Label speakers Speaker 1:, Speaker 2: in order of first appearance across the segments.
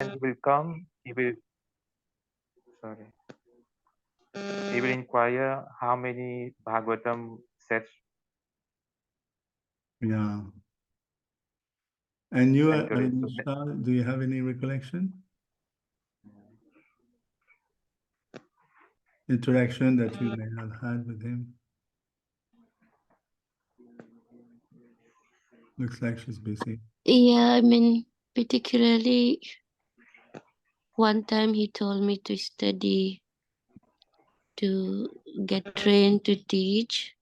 Speaker 1: when he will come, sorry, he will inquire how many Bhagavatam sets
Speaker 2: Yeah. And you,
Speaker 1: encourage.
Speaker 2: Anisha, do you have any recollection? Interaction that you may have had with him? Looks like she's busy.
Speaker 3: Yeah, I mean, particularly one time he told me to study, to get trained to teach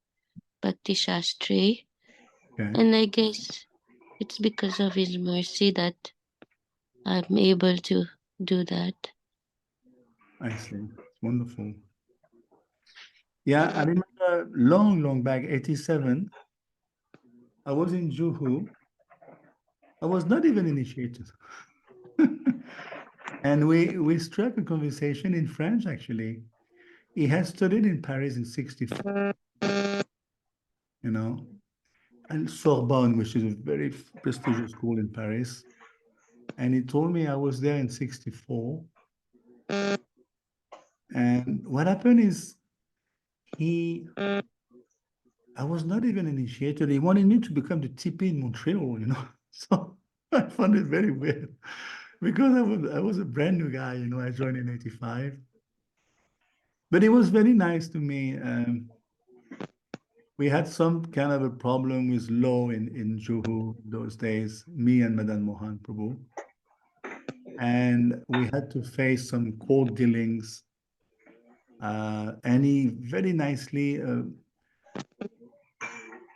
Speaker 3: Bhakti Shastri.
Speaker 2: Okay.
Speaker 3: And I guess it's because of his mercy that I'm able to do that.
Speaker 2: I see. It's wonderful. Yeah, I remember long back, 87, I was in Juhu. I was not even initiated. And we struck a conversation in French, actually. He had studied in Paris in 64, you know, and Sorbonne, which is a very prestigious school in Paris. And he told me I was there in 64. And what happened is I was not even initiated. He wanted me to become the TP in Montreal, you know. So I found it very weird because I was a brand new guy, you know, I joined in 85. But it was very nice to me. We had some kind of a problem with law in Juhu those days, me and Madan Mohan Prabhu. And we had to face some court dealings. And he very nicely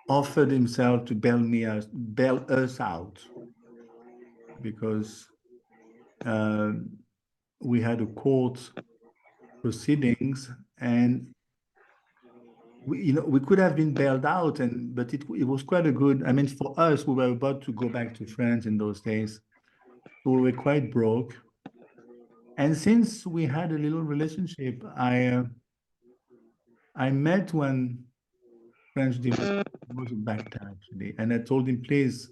Speaker 2: offered himself to bail us out because we had a court proceedings and we could have been bailed out, but it was quite a good. I mean, for us, we were about to go back to France in those days, so we were quite broke. And since we had a little relationship, I met one French devotee who was a Bhakta actually, and I told him, please,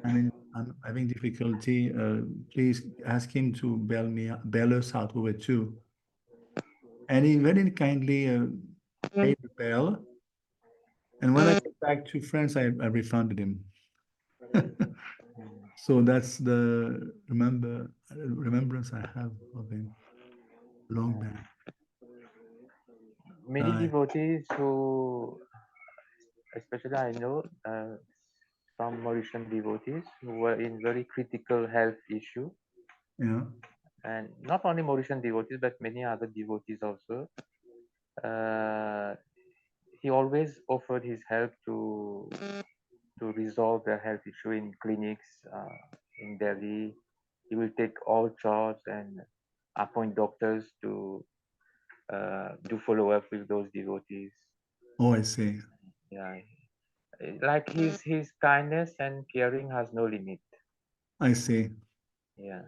Speaker 2: I mean, I'm having difficulty. Please ask him to bail us out. We were two, and he very kindly paid the bail. And when I got back to France, I refunded him. So that's the remembrance I have of him long back.
Speaker 1: Many devotees who, especially I know some Mauritian devotees who were in very critical health issue.
Speaker 2: Yeah.
Speaker 1: And not only Mauritian devotees, but many other devotees also. He always offered his help to resolve their health issue in clinics in Delhi. He will take all charge and appoint doctors to do follow up with those devotees.
Speaker 2: Oh, I see.
Speaker 1: Yeah, like his kindness and caring has no limit.
Speaker 2: I see.
Speaker 1: Yeah.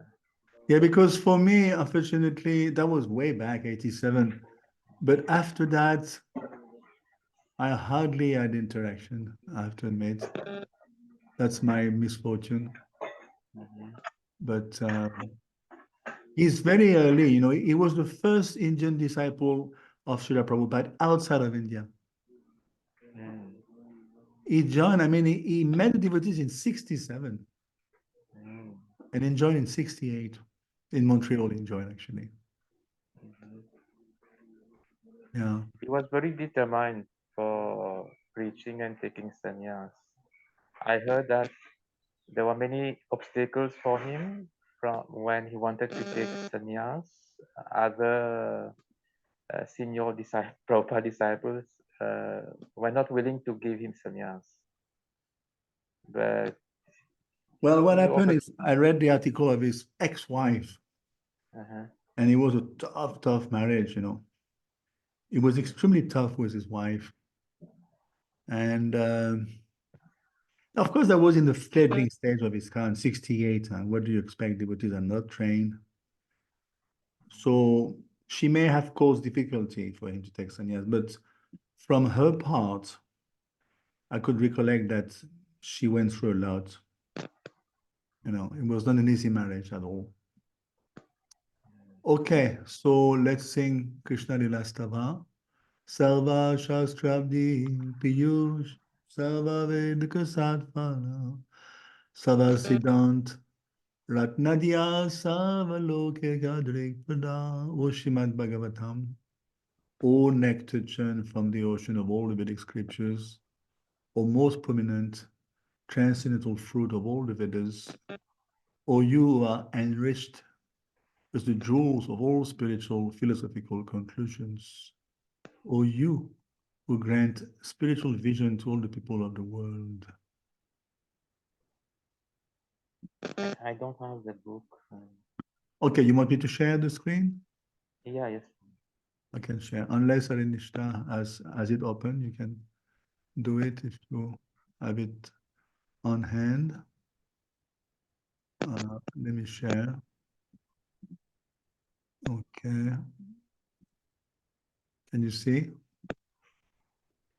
Speaker 2: Yeah, because for me, unfortunately, that was way back, 87. But after that, I hardly had interaction, I have to admit. That's my misfortune. But he's very early, you know, he was the first Indian disciple of Srila Prabhupada outside of India. He joined, I mean, he met the devotees in 67 and then joined in 68. In Montreal, he joined actually. Yeah.
Speaker 1: He was very determined for preaching and taking sannyas. I heard that there were many obstacles for him from when he wanted to take sannyas. Other senior Prabhupada disciples were not willing to give him sannyas. But
Speaker 2: well, what happened is I read the article of his ex-wife, and it was a tough marriage, you know. It was extremely tough with his wife. And of course, that was in the fledgling stage of his kind, 68. And what do you expect? Devotees are not trained. So she may have caused difficulty for him to take sannyas. But from her part, I could recollect that she went through a lot. You know, it was not an easy marriage at all. Okay, so let's sing Krishna Lila Stava. Sarva Shastrabdi Piyush Sarva Vedika Satpala Sarva Siddhant Ratnadya Sarva Loke Gadrik Pada. O Shrimad Bhagavatam, O nectar churned from the ocean of all the Vedic scriptures, O most prominent transcendental fruit of all the Vedas, O you who are enriched with the jewels of all spiritual philosophical conclusions, O you who grant spiritual vision to all the people of the world.
Speaker 1: I don't have the book.
Speaker 2: Okay, you want me to share the screen?
Speaker 1: Yeah, yes.
Speaker 2: I can share. Unless Arinishta has it open, you can do it if you have it on hand. Let me share. Okay. Can you see?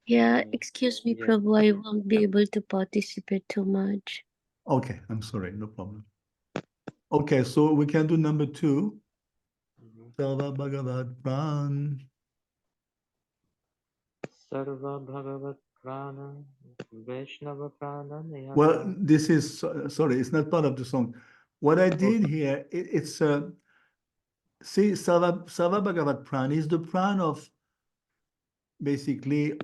Speaker 3: Yeah, excuse me,
Speaker 1: Yes.
Speaker 3: Prabhu, I won't be able to participate too much.
Speaker 2: Okay, I'm sorry, no problem. Okay, so we can do number 2. Sarva Bhagavad Pran.
Speaker 1: Sarva Bhagavat Prana Vaishnava Prana
Speaker 2: Well, this is, sorry, it's not part of the song. What I did here, it's, see, Sarva Bhagavad Pran is the pran of, basically,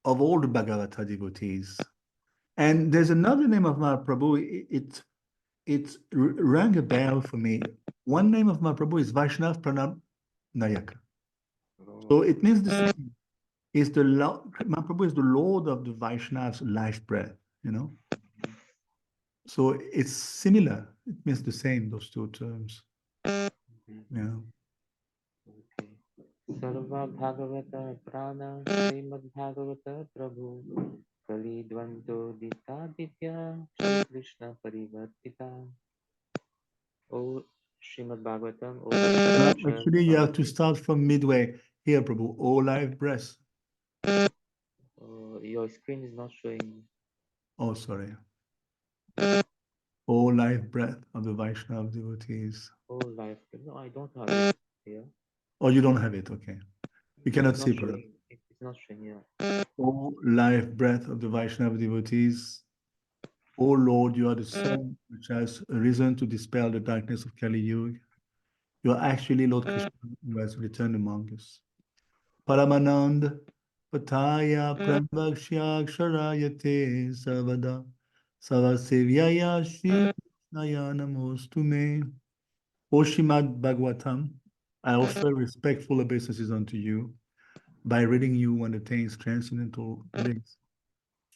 Speaker 2: of all the Bhagavata devotees. And there's another name of Mahaprabhu, it rang a bell for me. One name of Mahaprabhu is Vaishnav Pranam Nayaka. So it means the same. Is the Mahaprabhu is the Lord of the Vaishnav's life breath, you know? So it's similar. It means the same, those two terms. Yeah.
Speaker 1: Okay. Sarva Bhagavata Prana Srimad Bhagavata Prabhu Kali Dvando Dita Vidya Shri Krishna Parivartita. O Srimad Bhagavatam, O
Speaker 2: Actually, you have to start from midway here, Prabhu. O life breath.
Speaker 1: Your screen is not showing.
Speaker 2: Oh, sorry. O life breath of the Vaishnav devotees.
Speaker 1: Oh, life. No, I don't have it here.
Speaker 2: Oh, you don't have it. Okay. You cannot
Speaker 1: It's
Speaker 2: see,
Speaker 1: not
Speaker 2: brother.
Speaker 1: showing. It's not showing here.
Speaker 2: O life breath of the Vaishnava devotees. O Lord, you are the sun which has risen to dispel the darkness of Kali Yuga. You are actually Lord Krishna who has returned among us. Paramanand Pataya Prabhakshyakshara Savada Savasevyaya Shri Krishnaya Namostume. O Shrimad Bhagavatam, I offer respectful obeisances unto you. By reading you one attains transcendental bliss.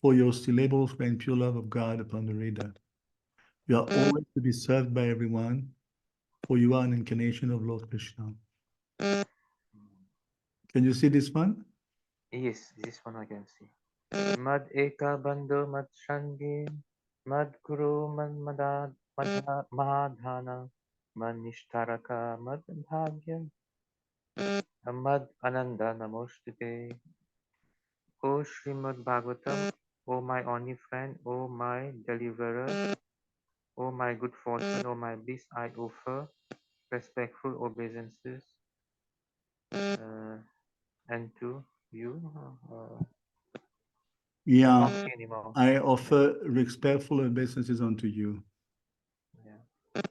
Speaker 2: For your syllables rain pure love of God upon the reader. You are always to be served by everyone, for you are an incarnation of Lord Krishna. Can you see this one?
Speaker 1: Yes, this one I can see. Mad eka bandhu mad shangi mad guru mahadhana mad nishtaraka mad bhagya mad ananda namostute. O Srimad Bhagavatam, O my only friend, O my deliverer, O my good fortune, O my bliss, I offer respectful obeisances and to you.
Speaker 2: Yeah,
Speaker 1: Can't see anymore.
Speaker 2: I offer respectful obeisances unto you.
Speaker 1: Yeah.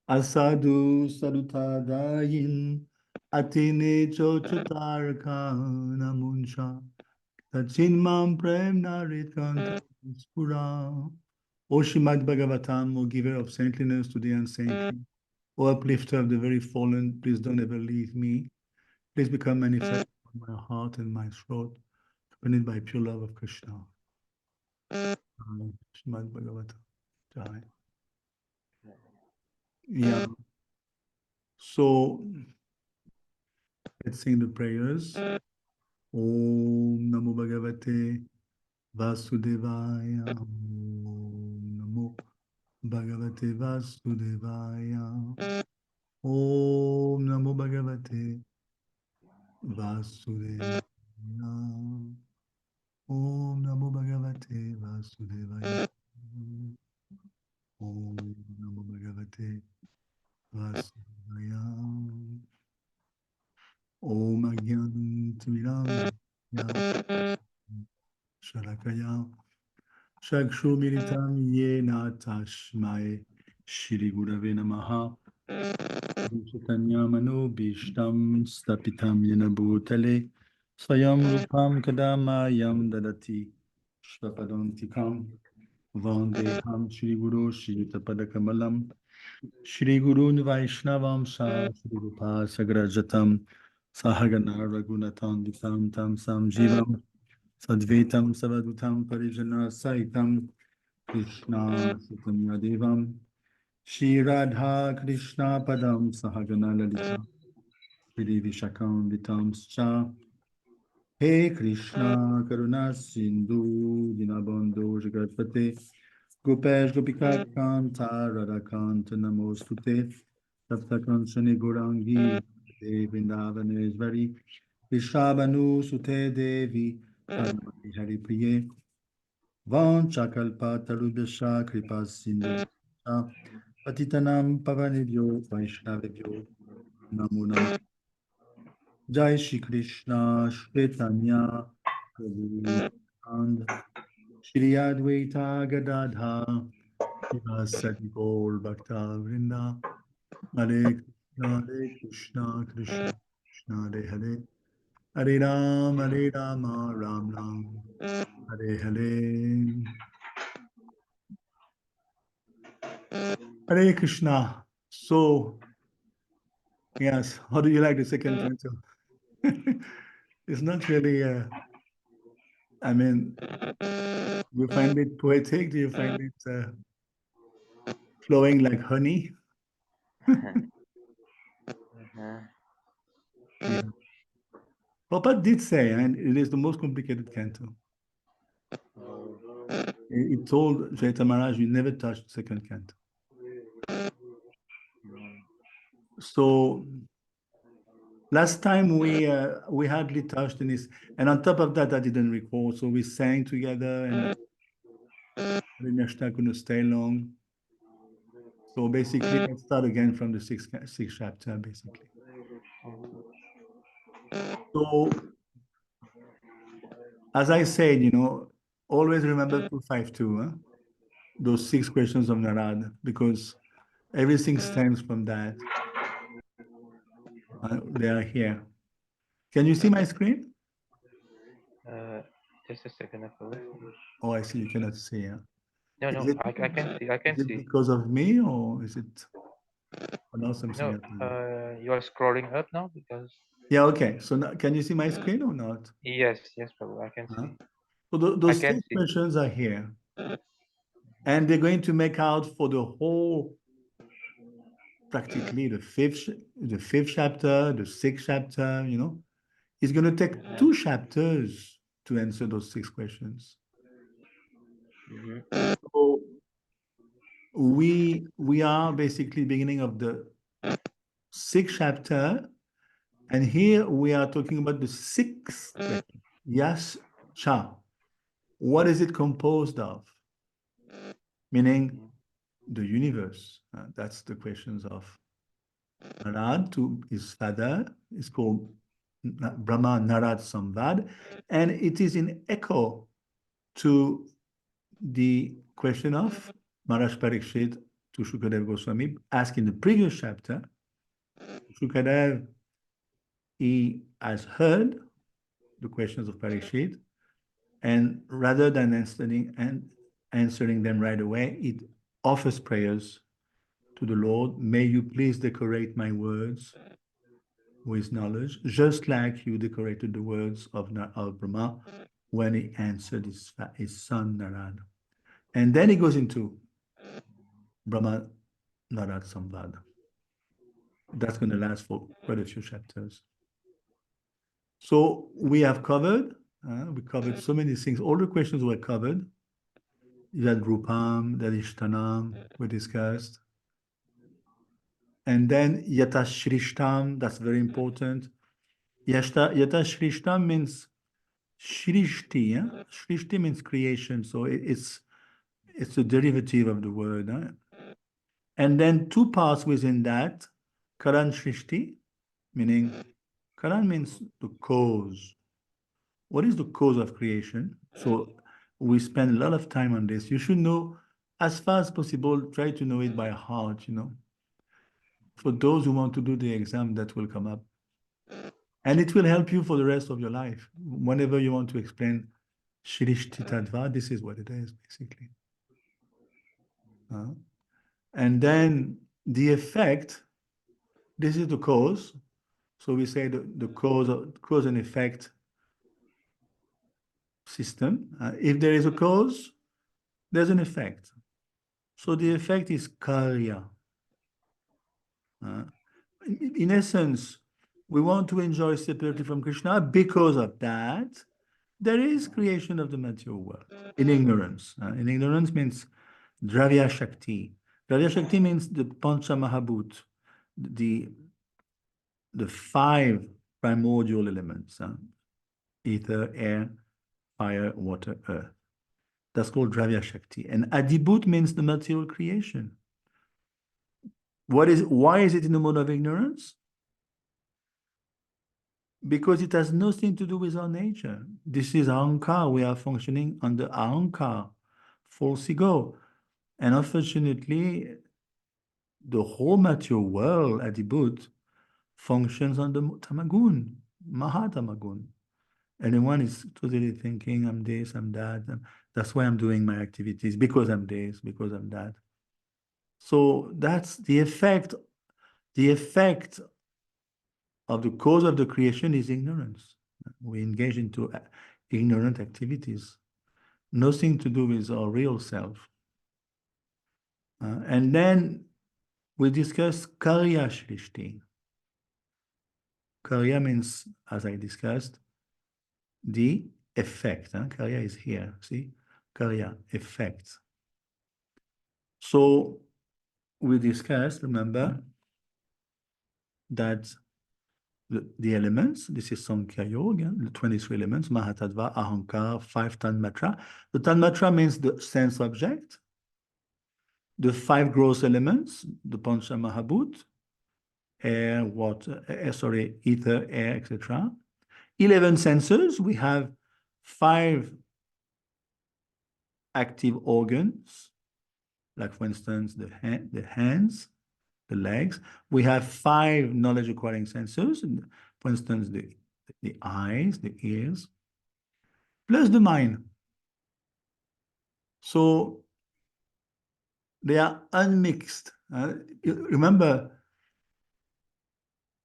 Speaker 2: Asadu sadutadayin atine chochutarka namunsha tachinmam prem narit spura. O Shrimad Bhagavatam, O giver of saintliness to the unsaintly, O uplifter of the very fallen, please don't ever leave me. Please become manifest in my heart and my throat, accompanied by pure love of Krishna. Shrimad Bhagavatam. Jai. Yeah. So let's sing the prayers. Om Namo Bhagavate Vasudevaya. Om Namo Bhagavate Vasudevaya. Om Namo Bhagavate Vasudevaya. Om Namo Bhagavate Vasudevaya. Om Namo Bhagavate Vasudevaya. Om Agyantiram Shalakaya Shakshumiritam Yena Tashmai Shri Gurave Namaha Chaitanya Bhishtam Stapitam Yena Bhutale Swayam Rupam Kadamayam Dadati Shvapadantikam Vandeham Shri Guru Shri Tapadakamalam Shri Guru Vaishnavam Sa Shri Rupa Sagrajatam Sahagana Raghunathan Dikam Tam Sam Jivam Sadvetam Savadutam Parijana Saitam Krishna Chaitanya Devam Shri Radha Krishna Padam Sahagana Lalita Shri Vishakam Vitamscha He Krishna Karuna Sindhu Dinabandhu Jagatpate Gopesh Gopika Kanta Radhakanta Namostute Saptakanshani Gurangi Devindavaneshvari Vishabhanu Sute Devi Parvati Hari Priye Vanchakalpa Tarubhasha Kripa Sindhu Patitanam Pavanibhyo Vaishnavibhyo Namo Namah Jai Shri Krishna Chaitanya Prabhu and Shri Advaita Gadadha Sati Gaur Bhakta Vrinda Hare Krishna Krishna Krishna Hare Hare Hare Rama Ram Ram Hare Hare Hare Krishna. So, yes, how do you like the second canto? It's not really, I mean, you find it poetic? Do you find it flowing like honey? Yeah. Papa did say, and it is the most complicated canto. He told Chaitanya Maharaj, you never touched second canto. So last time we hardly touched in this, and on top of that, I didn't record. So we sang together, and Nashta couldn't stay long. So basically, let's start again from the sixth chapter, basically. So, as I said, always remember 252, huh? Those 6 questions of Narad, because everything stems from that. They are here. Can you see my screen?
Speaker 1: Just a second, Apollo.
Speaker 2: Oh, I see. You cannot see. Yeah.
Speaker 1: No,
Speaker 2: Is
Speaker 1: no,
Speaker 2: it,
Speaker 1: I can see. I can
Speaker 2: is it
Speaker 1: see.
Speaker 2: because of me, or is it something
Speaker 1: No,
Speaker 2: happening?
Speaker 1: you are scrolling up now because.
Speaker 2: Yeah. Okay. So now, can you see my screen or not?
Speaker 1: Yes, Prabhu, I can
Speaker 2: Huh?
Speaker 1: see.
Speaker 2: So
Speaker 1: I
Speaker 2: those
Speaker 1: can
Speaker 2: 6
Speaker 1: see.
Speaker 2: questions are here, and they're going to make out for the whole, practically the fifth chapter, the 6th chapter. It's going to take 2 chapters to answer those 6 questions. So we are basically beginning of the 6th chapter, and here we are talking about the 6th question. Yes, Cha. What is it composed of? Meaning the universe. That's the questions of Narad to his father. It's called Brahma Narad Samvad, and it is in echo to the question of Maharaj Parikshit to Shukadev Goswami asked in the previous chapter. Shukadev, he has heard the questions of Parikshit, and rather than answering them right away, it offers prayers to the Lord. May you please decorate my words with knowledge, just like you decorated the words of Brahma when he answered his son Narada. And then he goes into Brahma Narad Samvad. That's going to last for quite a few chapters. So we have covered, we covered so many things. All the questions were covered. You had Rupam, that Ishtanam, we discussed. And then Yatashhrishtam, that's very important. Yatashhrishtam means Shrishti. Yeah? Shrishti means creation, so it's a derivative of the word. And then 2 parts within that, Karan Shrishti, meaning Karan means the cause. What is the cause of creation? So we spend a lot of time on this. You should know as far as possible, try to know it by heart, for those who want to do the exam that will come up. And it will help you for the rest of your life. Whenever you want to explain Shirishthitattva, this is what it is, basically. And then the effect, this is the cause. So we say the cause and effect system. If there is a cause, there's an effect. So the effect is karya. In essence, we want to enjoy separately from Krishna. Because of that, there is creation of the material world in ignorance. In ignorance means Dravya Shakti. Dravya Shakti means the Pancha Mahabhut, the 5 primordial elements, ether, air, fire, water, earth. That's called Dravya Shakti. And Adibhut means the material creation. Why is it in the mode of ignorance? Because it has nothing to do with our nature. This is Ahankar. We are functioning under Ahankar, false ego. And unfortunately, the whole material world, Adibhut, functions under Tamagun, Mahatamagun. Anyone is totally thinking, I'm this, I'm that. That's why I'm doing my activities, because I'm this, because I'm that. So that's the effect. The effect of the cause of the creation is ignorance. We engage into ignorant activities, nothing to do with our real self. And then we discuss Karya Shrishti. Karya means, as I discussed, the effect. Karya is here, see? Karya, effect. So we discussed, remember, that the elements, this is Sankhya Yoga, the 23 elements, Mahatattva, Ahankar, 5 Tanmatra. The Tanmatra means the sense object. The 5 gross elements, the Pancha Mahabhut, air, water, ether, air, etc. 11 senses, we have 5 active organs, like for instance, the hands, the legs. We have 5 knowledge acquiring senses, for instance, the eyes, the ears, plus the mind. So they are unmixed. Remember,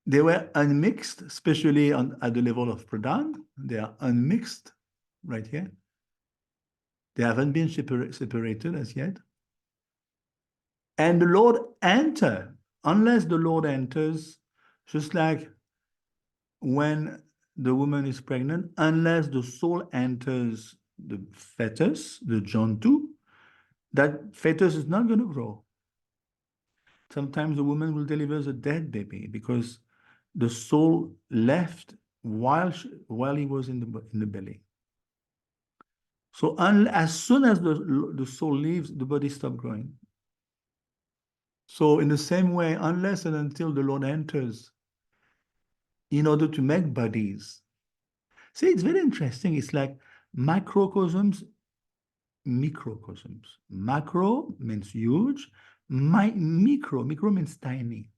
Speaker 2: they were unmixed, especially at the level of Pradhan. They are unmixed right here. They haven't been separated as yet. And the Lord enters, unless the Lord enters, just like when the woman is pregnant, unless the soul enters the fetus, the Jantu, that fetus is not going to grow. Sometimes the woman will deliver a dead baby because the soul left while he was in the belly. So as soon as the soul leaves, the body stops growing. So in the same way, unless and until the Lord enters, in order to make bodies. See, it's very interesting. It's like macrocosms, microcosms. Macro means huge. Micro means tiny.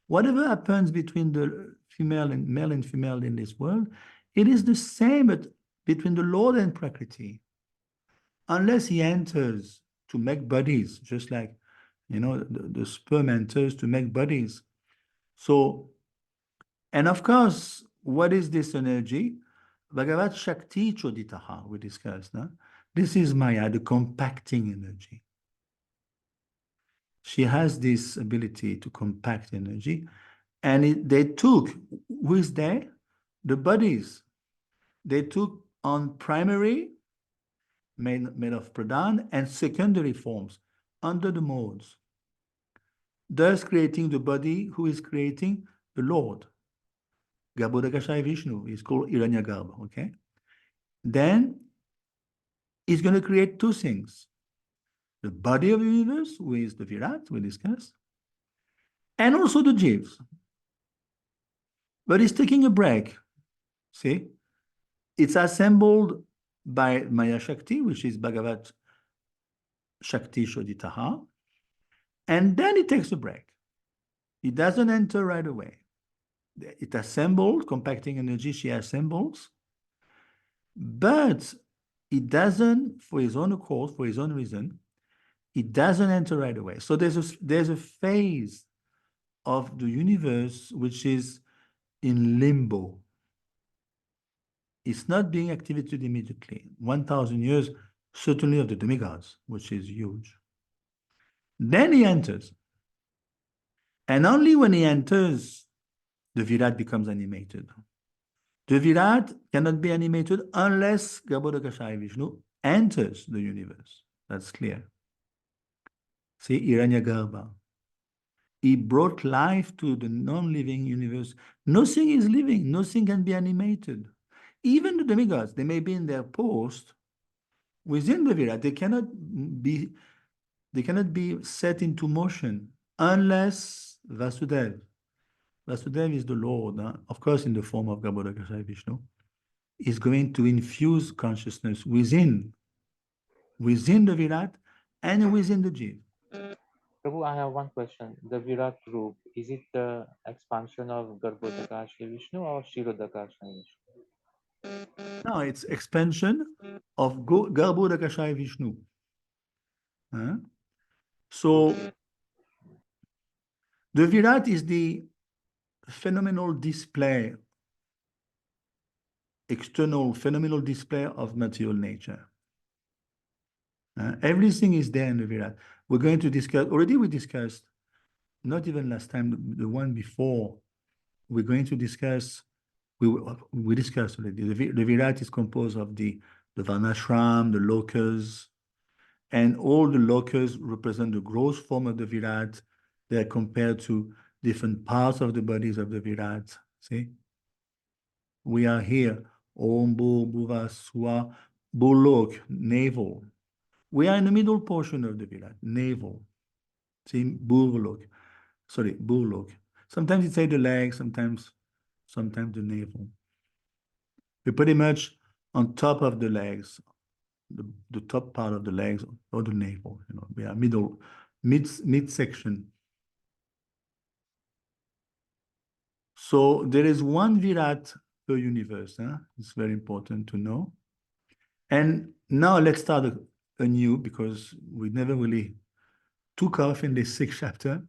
Speaker 2: Whatever happens between the male and female in this world, it is the same between the Lord and Prakriti. Unless he enters to make bodies, just like, the sperm enters to make bodies. So, and of course, what is this energy? Bhagavat Shakti Choditaha, we discussed. No? This is Maya, the compacting energy. She has this ability to compact energy. And they took, who is there? The bodies. They took on primary, made of Pradhan, and secondary forms under the modes, thus creating the body who is creating the Lord. Garbhodakashayi Vishnu is called Hiranyagarbha, okay? Then he's going to create 2 things. The body of the universe, who is the Virat, we discussed, and also the Jivs. but it's taking a break. See, it's assembled by Maya Shakti, which is Bhagavat Shakti Shodhitaha, and then it takes a break. It doesn't enter right away. It assembles, compacting energy, she assembles, but it doesn't, for his own accord, for his own reason, it doesn't enter right away. So there's a phase of the universe which is in limbo. It's not being activated immediately. 1,000 years, certainly of the demigods, which is huge. Then he enters. And only when he enters, the Virat becomes animated. The Virat cannot be animated unless Garbhodakashayi Vishnu enters the universe. That's clear. See, Hiranyagarbha. He brought life to the non-living universe. Nothing is living. Nothing can be animated. Even the demigods, they may be in their post within the Virat. They cannot be set into motion unless Vasudev. Vasudev is the Lord, of course, in the form of Garbhodakashayi Vishnu, is going to infuse consciousness within the Virat and within the Jiv.
Speaker 1: Prabhu, I have one question. The Virat group, is it the expansion of Garbhodakashayi Vishnu or Kshirodakashayi Vishnu?
Speaker 2: No, it's expansion of Garbhodakashayi Vishnu. So the Virat is the phenomenal display, external phenomenal display of material nature. Everything is there in the Virat. We're going to discuss, already we discussed, not even last time, the one before, we're going to discuss, we discussed already, the Virat is composed of the Varnashram, the lokas, and all the lokas represent the gross form of the Virat. They are compared to different parts of the bodies of the Virat. See? We are here, Om, Bu, Bhuva, Swa, Bulok, navel. We are in the middle portion of the Virat, navel. See, Bulok. Sorry, Bulok. Sometimes it say the legs, sometimes the navel. We're pretty much on top of the legs, the top part of the legs or the navel. You know, we are mid-section. So there is one Virat per universe. It's very important to know. And now let's start anew because we never really took off in this 6th chapter.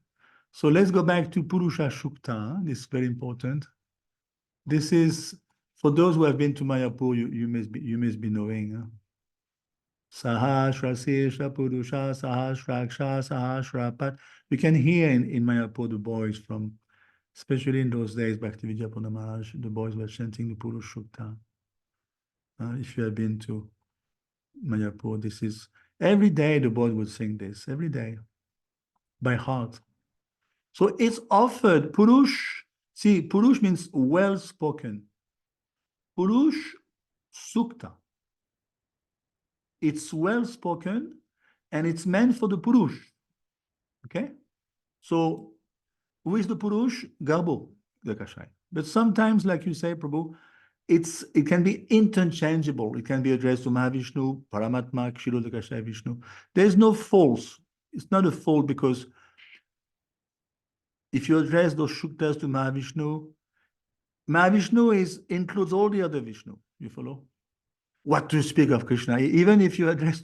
Speaker 2: So let's go back to Purusha Shukta. This is very important. This is, for those who have been to Mayapur, you must be knowing. Sahasra Sesha Purusha Sahasraksha Sahasrapat. You can hear in Mayapur the boys from, especially in those days, Bhaktivedanta Purana Maharaj, the boys were chanting the Purusha Shukta. If you have been to Mayapur, this is, every day the boys would sing this, every day, by heart. So it's offered, Purush, see, Purush means well-spoken. Purush Sukta. It's well-spoken and it's meant for the Purush. Okay? So who is the Purush? Garbhodakashayi. But sometimes, like you say, Prabhu, it can be interchangeable. It can be addressed to Mahavishnu, Paramatma, Kshirodakashayi Vishnu. There's no false. It's not a fault because if you address those Shuktas to Mahavishnu, Mahavishnu includes all the other Vishnu. You follow? What to speak of Krishna? Even if you address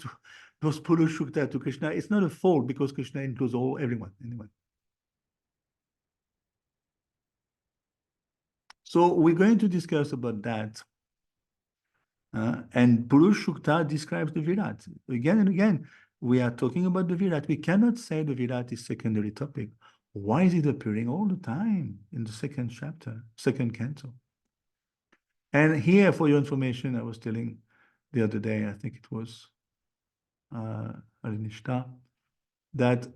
Speaker 2: those Purush Shukta to Krishna, it's not a fault because Krishna includes everyone. Anyway. So we're going to discuss about that. And Purush Shukta describes the Virat. Again and again, we are talking about the Virat. We cannot say the Virat is secondary topic. Why is it appearing all the time in the 2nd chapter, 2nd canto? And here, for your information, I was telling the other day, I think it was Alinishta, that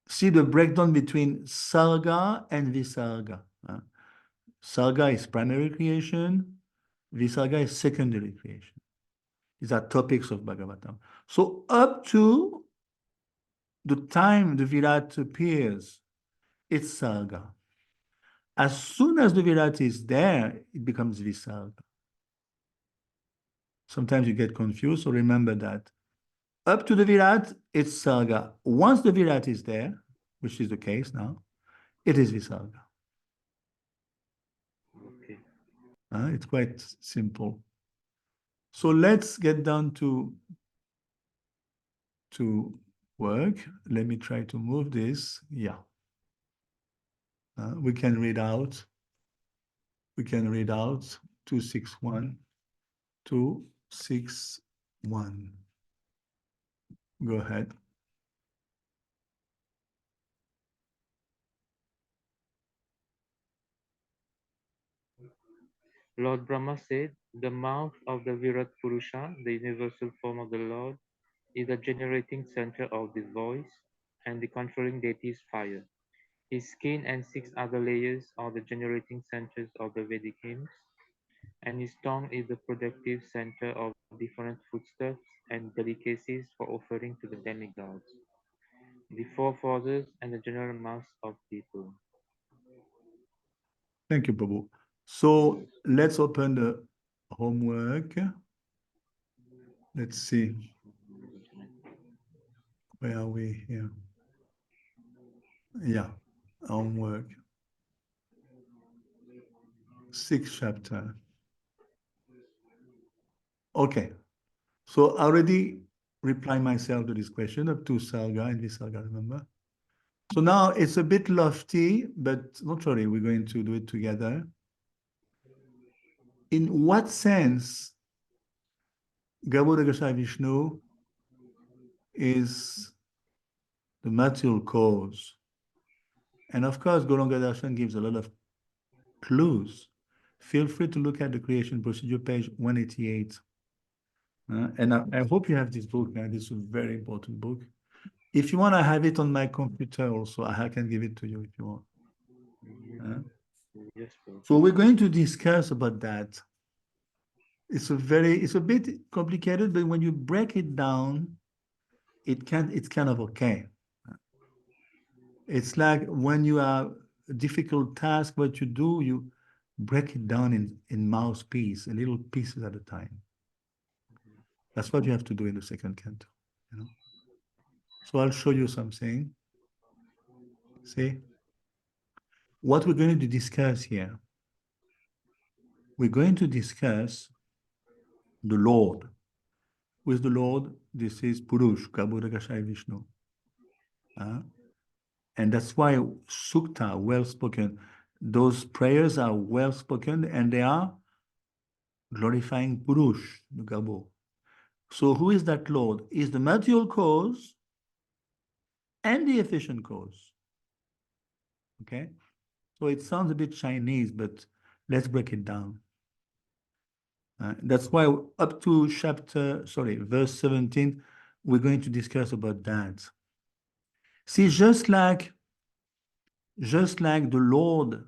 Speaker 2: see the breakdown between Sarga and Visarga. Sarga is primary creation, Visarga is secondary creation. These are topics of Bhagavatam. So up to the time the Virat appears, it's Sarga. As soon as the Virat is there, it becomes Visarga. Sometimes you get confused, so remember that. Up to the Virat, it's Sarga. Once the Virat is there, which is the case now, it is Visarga.
Speaker 1: Okay.
Speaker 2: It's quite simple. So let's get down to work. Let me try to move this. Yeah. We can read out. We can read out 261, 261. Go ahead.
Speaker 1: Lord Brahma said, the mouth of the Virat Purusha, the universal form of the Lord, is the generating center of the voice, and the controlling deity is fire. His skin and 6 other layers are the generating centers of the Vedic hymns, and his tongue is the productive center of different foodstuffs and delicacies for offering to the demigods, the forefathers, and the general mass of people.
Speaker 2: Thank you, Prabhu. So let's open the homework. Let's see. Where are we here? Yeah, homework. 6th chapter. Okay. So I already replied myself to this question of two Sarga and Visarga, remember? So now it's a bit lofty, but not worry, we're going to do it together. In what sense Garbhoda Gosai Vishnu is the material cause? And of course, Gauranga Darshan gives a lot of clues. Feel free to look at the creation procedure, page 188. And I hope you have this book, man. This is a very important book. If you want to have it on my computer also, I can give it to you if you want.
Speaker 1: Yes, bro.
Speaker 2: So we're going to discuss about that. It's a bit complicated, but when you break it down, it's kind of okay. It's like when you have a difficult task, what you do, you break it down in mouse piece, a little pieces at a time. That's what you have to do in the second canto, you know. So I'll show you something. See? What we're going to discuss here, we're going to discuss the Lord. Who is the Lord? This is Purush, Garbhoda Gosai Vishnu. And that's why sukta, well-spoken, those prayers are well-spoken and they are glorifying Purush, the Gabo. So who is that Lord? Is the material cause and the efficient cause. Okay? So it sounds a bit Chinese, but let's break it down. That's why up to verse 17, we're going to discuss about that. See, just like the Lord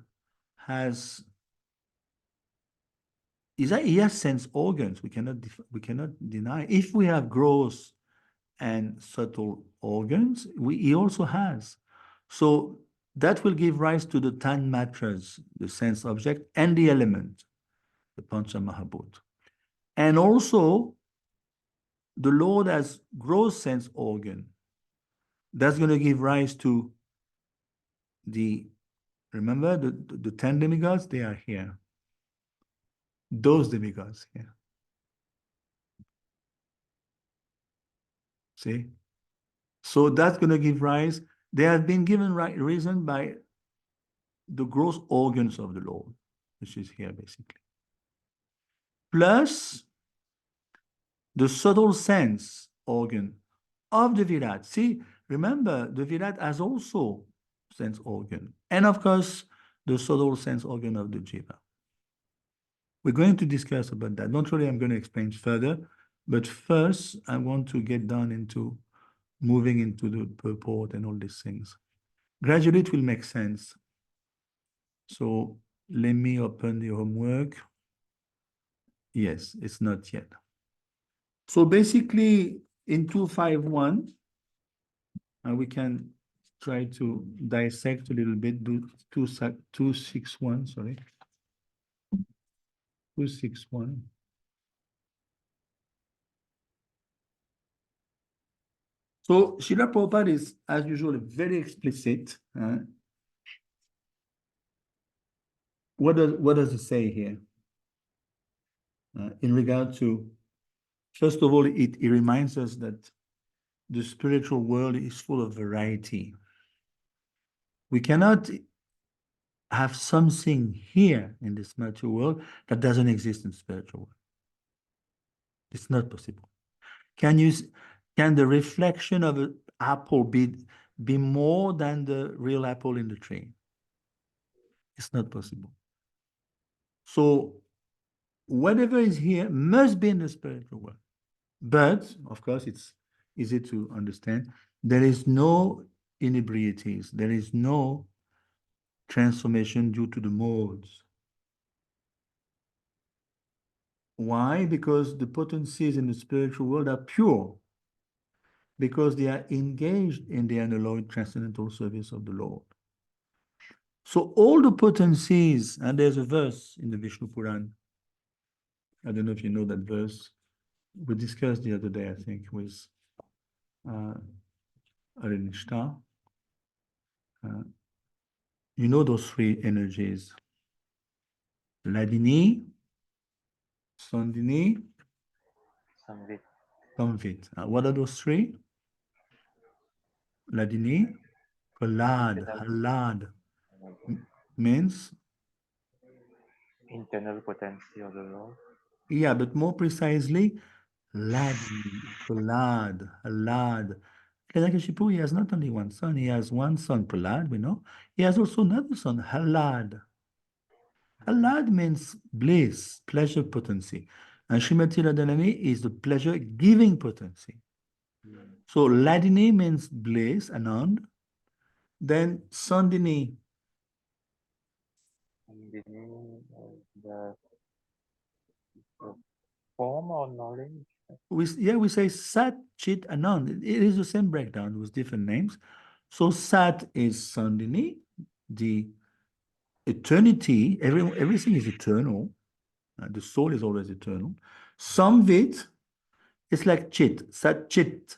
Speaker 2: he has sense organs. We cannot deny. If we have gross and subtle organs, he also has. So that will give rise to the tan matras, the sense object, and the element, the Pancha Mahabhut. And also, the Lord has gross sense organ. That's going to give rise to remember, the 10 demigods, they are here. Those demigods here. See? So that's going to give rise. They have been given reason by the gross organs of the Lord, which is here basically. Plus the subtle sense organ of the Virat. See, remember, the Virat has also sense organ. And of course, the subtle sense organ of the Jiva. We're going to discuss about that. Don't worry, I'm going to explain further. But first, I want to get down into moving into the purport and all these things. Gradually, it will make sense. So let me open the homework. Yes, it's not yet. So basically, in 251, we can try to dissect a little bit, do 261, sorry. 261. So Srila Prabhupada is, as usual, very explicit. What does it say here? In regard to, first of all, it reminds us that the spiritual world is full of variety. We cannot have something here in this material world that doesn't exist in the spiritual world. It's not possible. Can the reflection of an apple be more than the real apple in the tree? It's not possible. So whatever is here must be in the spiritual world. But of course, it's easy to understand. There is no inebrieties. There is no transformation due to the modes. Why? Because the potencies in the spiritual world are pure, because they are engaged in the unalloyed transcendental service of the Lord. So all the potencies, and there's a verse in the Vishnu Puran, I don't know if you know that verse, we discussed the other day, I think, with Arinishta. You know those three energies, Ladini, Sandini,
Speaker 1: Samvit.
Speaker 2: Samvit. What are those three? Ladini, Prahlad, Halad, means?
Speaker 1: Internal potency of the Lord.
Speaker 2: Yeah, but more precisely, Ladini, Prahlad, Halad. Hiranyakashipu, he has not only one son, he has one son, Prahlad, we know. He has also another son, Halad. Halad means bliss, pleasure potency. And Srimati Radharani is the pleasure-giving potency. So Ladini means bliss, Anand. Then Sandini.
Speaker 1: The form or knowledge.
Speaker 2: We say Sat, Chit, Anand. It is the same breakdown with different names. So Sat is Sandini, the eternity, everything is eternal. The soul is always eternal. Samvit is like Chit, Sat Chit.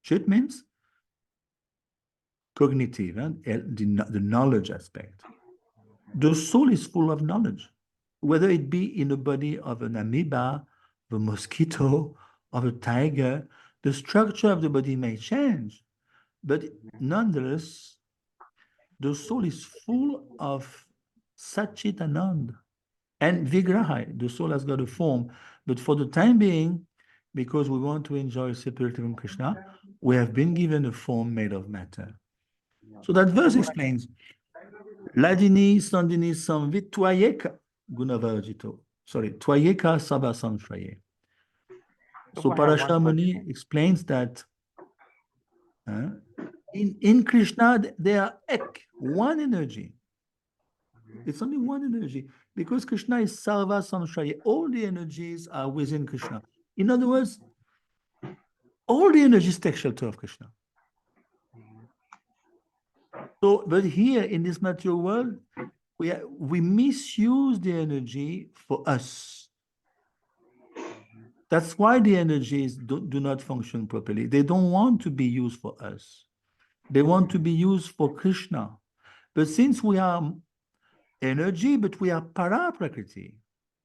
Speaker 2: Chit means cognitive, the knowledge aspect. The soul is full of knowledge, whether it be in the body of an amoeba, of a mosquito, of a tiger. The structure of the body may change, but nonetheless, the soul is full of Satchit Anand and Vigraha. The soul has got a form, but for the time being, because we want to enjoy separately from Krishna, we have been given a form made of matter. So that verse explains, Ladini Sandini Samvit Twayeka Gunavarjito. Sorry, Twayeka Sabha Samshraye. So Parashamuni explains that in Krishna, they are ek, one energy. It's only one energy because Krishna is Sarva Samshraye. All the energies are within Krishna. In other words, all the energies take shelter of Krishna. So, but here in this material world, we misuse the energy for us. That's why the energies do not function properly. They don't want to be used for us. They want to be used for Krishna. But since we are energy, but we are para prakriti,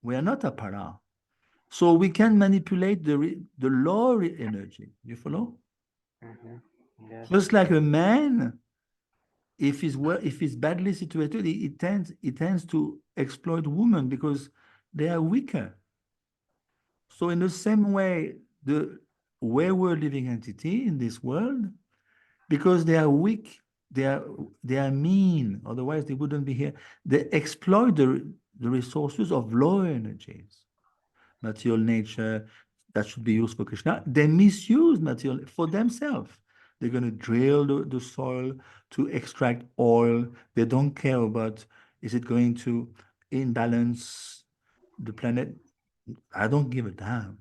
Speaker 2: we are not a para. So we can manipulate the lower energy. You follow?
Speaker 1: Yes.
Speaker 2: Just like a man, if he's badly situated, he tends to exploit women because they are weaker. So in the same way, the wayward living entity in this world, because they are weak, they are mean, otherwise they wouldn't be here. They exploit the resources of lower energies, material nature that should be used for Krishna. They misuse material for themselves. They're going to drill the soil to extract oil. They don't care about, is it going to imbalance the planet? I don't give a damn.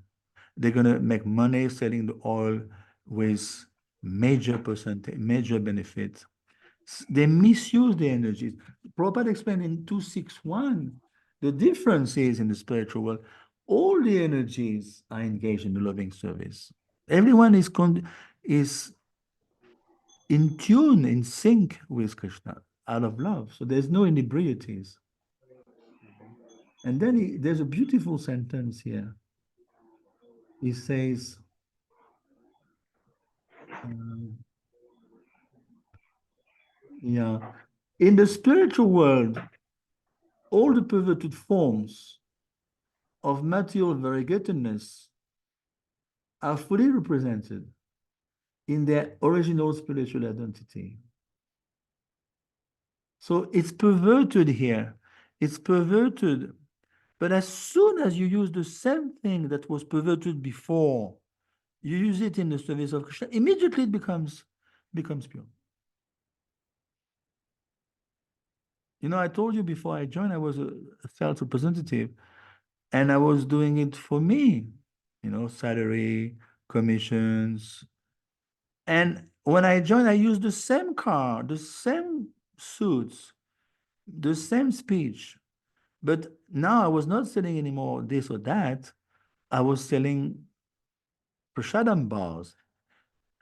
Speaker 2: They're going to make money selling the oil with major percentage, major benefit They misuse the energies. Prabhupada explained in 261, the difference is in the spiritual world, all the energies are engaged in the loving service. Everyone is in tune, in sync with Krishna, out of love. So there's no inebriaties. And then there's a beautiful sentence here. He says, yeah, in the spiritual world, all the perverted forms of material variegatedness are fully represented in their original spiritual identity. So it's perverted here. It's perverted. But as soon as you use the same thing that was perverted before, you use it in the service of Krishna, immediately it becomes pure. You know, I told you before I joined, I was a sales representative, and I was doing it for me, you know, salary, commissions. And when I joined, I used the same car, the same suits, the same speech. But now I was not selling anymore this or that. I was selling prasadam bars,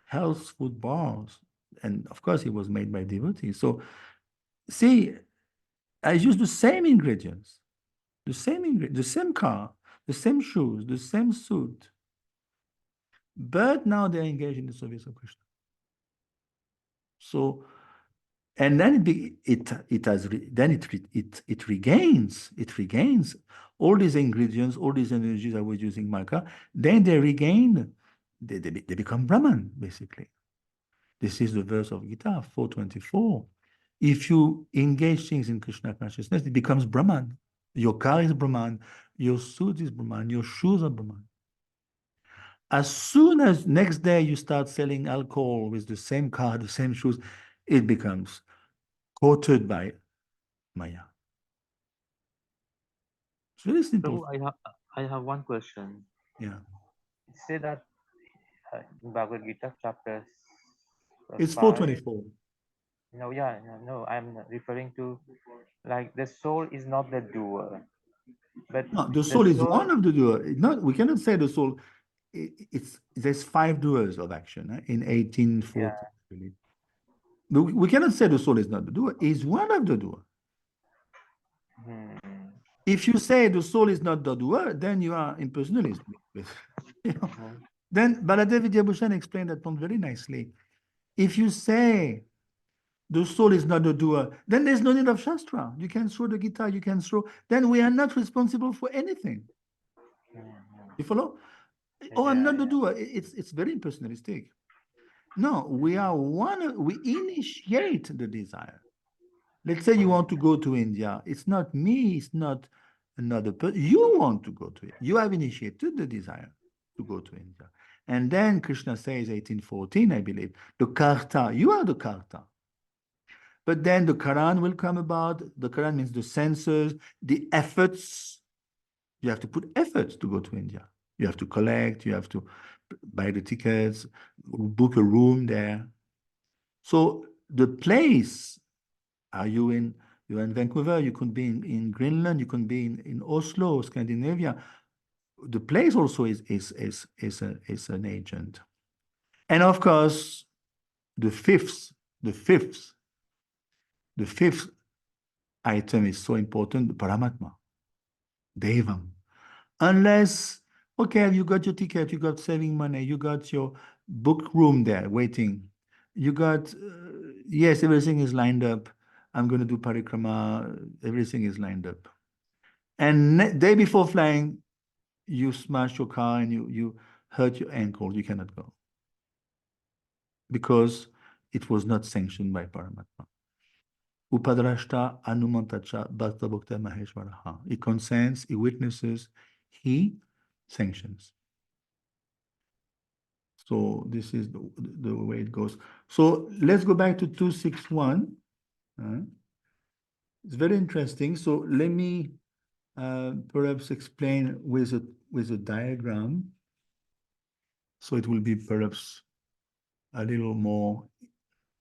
Speaker 2: health food bars. And of course, it was made by devotees. So see, I used the same ingredients, the same car, the same shoes, the same suit. But now they're engaged in the service of Krishna. So, and then it regains all these ingredients, all these energies I was using my car. Then they regain, they become Brahman basically. This is the verse of Gita 4:24. If you engage things in Krishna consciousness, it becomes Brahman. Your car is Brahman, your suit is Brahman, your shoes are Brahman. As soon as next day you start selling alcohol with the same car, the same shoes, it becomes coated by Maya. It's very simple.
Speaker 1: So I have one question.
Speaker 2: Yeah.
Speaker 1: You say that in Bhagavad Gita chapter
Speaker 2: It's
Speaker 1: 5.
Speaker 2: 424.
Speaker 1: No, I'm referring to like the soul is not the doer, but
Speaker 2: No, the soul is one of the doer. We cannot say the soul. There's 5 doers of action in 1840.
Speaker 1: Yeah.
Speaker 2: I believe. We cannot say the soul is not the doer. It's one of the doer. If you say the soul is not the doer, then you are impersonalist. You know? Then Baladev Vidyabhushan explained that point very nicely. If you say the soul is not the doer, then there's no need of Shastra. You can throw the guitar, you can throw, then we are not responsible for anything. You follow? Oh, I'm not the doer. It's very impersonalistic. No, we are we initiate the desire. Let's say you want to go to India. It's not me, it's not another person. You want to go to it. You have initiated the desire to go to India. And then Krishna says, 1814, I believe, the karta, you are the karta. But then the Karan will come about. The Karan means the senses, the efforts. You have to put efforts to go to India. You have to collect, you have to buy the tickets, book a room there. So the place, you're in Vancouver, you could be in Greenland, you could be in Oslo, Scandinavia. The place also is an agent. And of course, the fifth item is so important, the Paramatma, Devam. Unless, okay, you got your ticket, you got saving money, you got your book room there waiting, you got, yes, everything is lined up. I'm going to do parikrama, everything is lined up. And day before flying, you smash your car and you hurt your ankle, you cannot go. Because it was not sanctioned by Paramatma. Upadrashta Anumantacha Bhakta Bhakta Maheshwaraha. He consents, he witnesses, he sanctions. So this is the way it goes. So let's go back to 261. It's very interesting. So let me perhaps explain with a diagram. So it will be perhaps a little more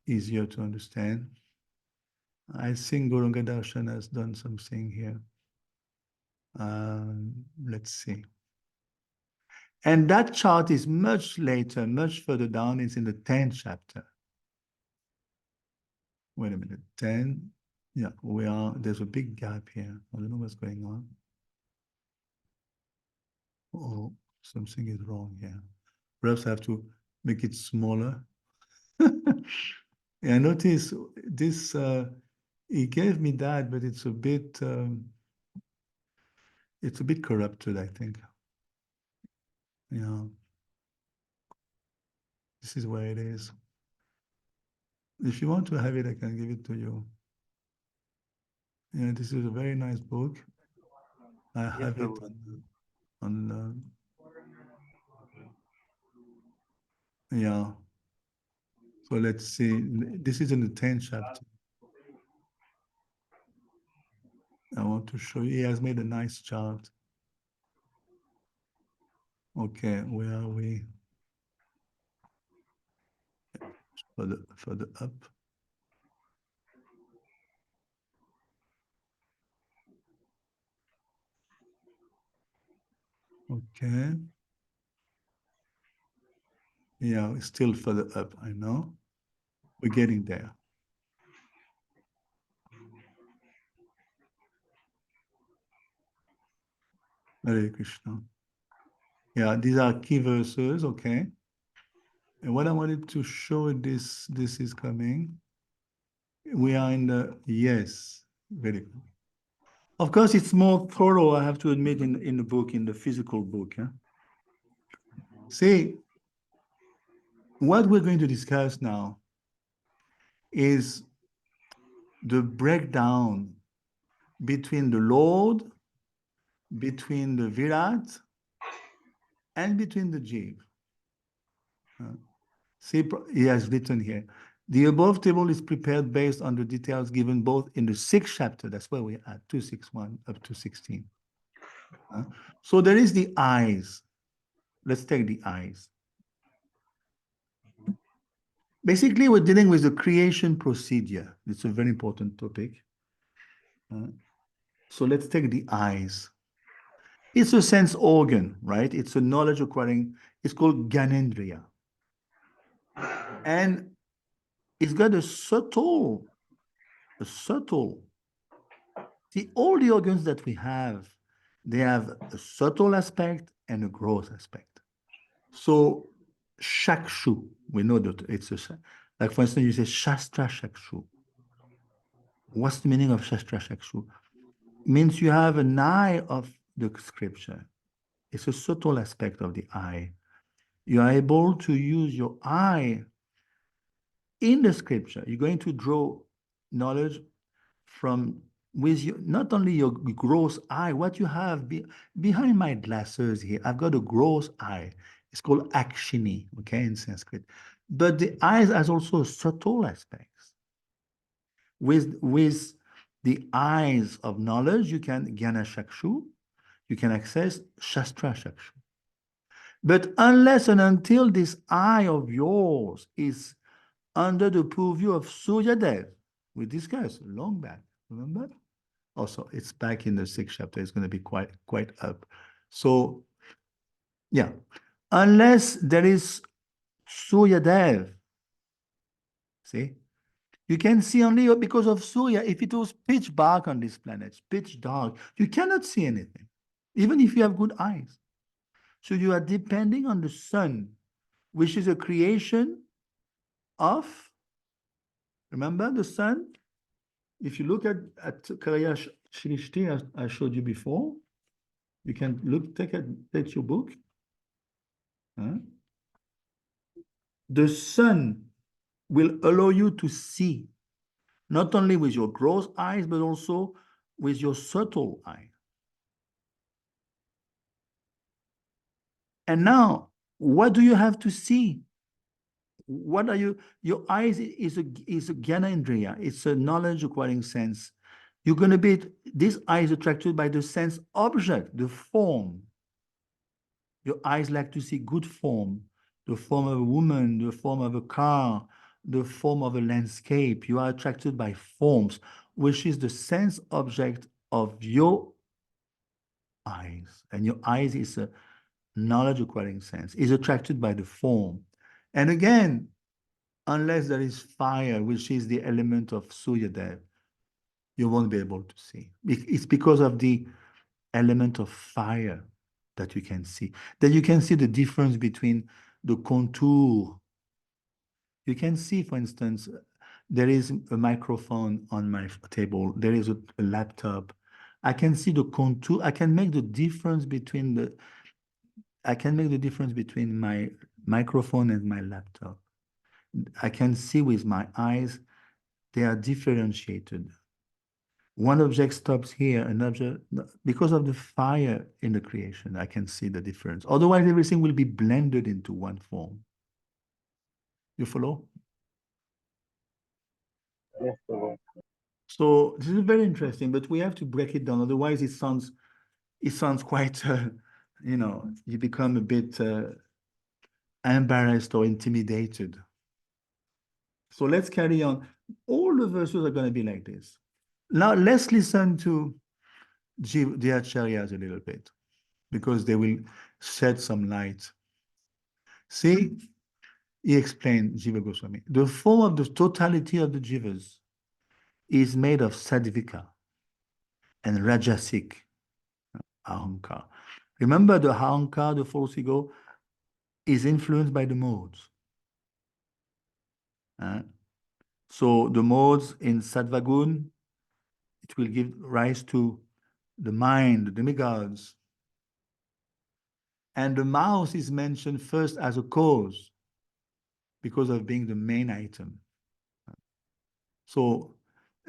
Speaker 2: easier to understand. I think Guranga Darshan has done something here. Let's see. And that chart is much later, much further down. It's in the 10th chapter. Wait a minute, 10. Yeah, there's a big gap here. I don't know what's going on. Oh, something is wrong here. Perhaps I have to make it smaller. Yeah, notice this, he gave me that, but it's a bit corrupted, I think. Yeah. This is where it is. If you want to have it, I can give it to you. Yeah, this is a very nice book. I have it on yeah. So let's see. This is in the 10th chapter. I want to show you. He has made a nice chart. Okay, where are we? Further up. Okay. Yeah, it's still further up, I know. We're getting there. Hare Krishna. Yeah, these are key verses, okay. And what I wanted to show, this is coming. We are in the, yes, very good. Of course, it's more thorough, I have to admit, in the book, in the physical book. Huh? See, what we're going to discuss now is the breakdown between the Lord, between the Virat, and between the Jiv. See, he has written here, the above table is prepared based on the details given both in the 6th chapter, that's where we're at, 261 up to 16. So there is the eyes. Let's take the eyes. Basically, we're dealing with the creation procedure. It's a very important topic. So let's take the eyes. It's a sense organ, right? It's a knowledge acquiring, it's called Gyanendriya. And it's got a subtle, see, all the organs that we have, they have a subtle aspect and a gross aspect. So Shakshu, we know that it's a, like for instance, you say Shastra Shakshu. What's the meaning of Shastra Shakshu? It means you have an eye of the scripture. It's a subtle aspect of the eye. You are able to use your eye in the scripture. You're going to draw knowledge from with your, not only your gross eye, what you have behind my glasses here. I've got a gross eye. It's called Akshini, okay, in Sanskrit. But the eyes has also subtle aspects. With the eyes of knowledge, you can Jnana Shakshu, you can access Shastra Shakshu. But unless and until this eye of yours is under the purview of Suryadev, we discussed long back, remember? Also, it's back in the 6th chapter. It's going to be quite up. So, yeah, unless there is Suryadev, see, you can see only because of Surya. If it was pitch dark on this planet, pitch dark, you cannot see anything, even if you have good eyes. So you are depending on the sun, which is a creation of, remember the sun? If you look at Karya Shrishti, I showed you before, you can look, take your book. Huh? The sun will allow you to see, not only with your gross eyes, but also with your subtle eye. And now, what do you have to see? What are you? Your eyes is a Gyanendriya. It's a knowledge acquiring sense. You're going to be, this eye is attracted by the sense object, the form. Your eyes like to see good form, the form of a woman, the form of a car, the form of a landscape. You are attracted by forms. which is the sense object of your eyes. And your eyes is a knowledge acquiring sense, is attracted by the form. And again, unless there is fire, which is the element of Suryadev, you won't be able to see. It's because of the element of fire that you can see. Then you can see the difference between the contour. You can see, for instance, there is a microphone on my table. There is a laptop. I can see the contour. I can make the difference between my microphone and my laptop. I can see with my eyes, they are differentiated. One object stops here, another, because of the fire in the creation, I can see the difference. Otherwise, everything will be blended into one form. You follow?
Speaker 1: Yes, Prabhu.
Speaker 2: So this is very interesting, but we have to break it down. Otherwise, it sounds quite, you become a bit embarrassed or intimidated. So let's carry on. All the verses are going to be like this. Now let's listen to the Acharyas a little bit, because they will shed some light. See, he explained, Jiva Goswami, the form of the totality of the jivas is made of sadvika and rajasic ahankar. Remember, the ahankar, the false ego, is influenced by the modes. So the modes in sattvagun, it will give rise to the mind, the demigods. And the mouse is mentioned first as a cause because of being the main item. So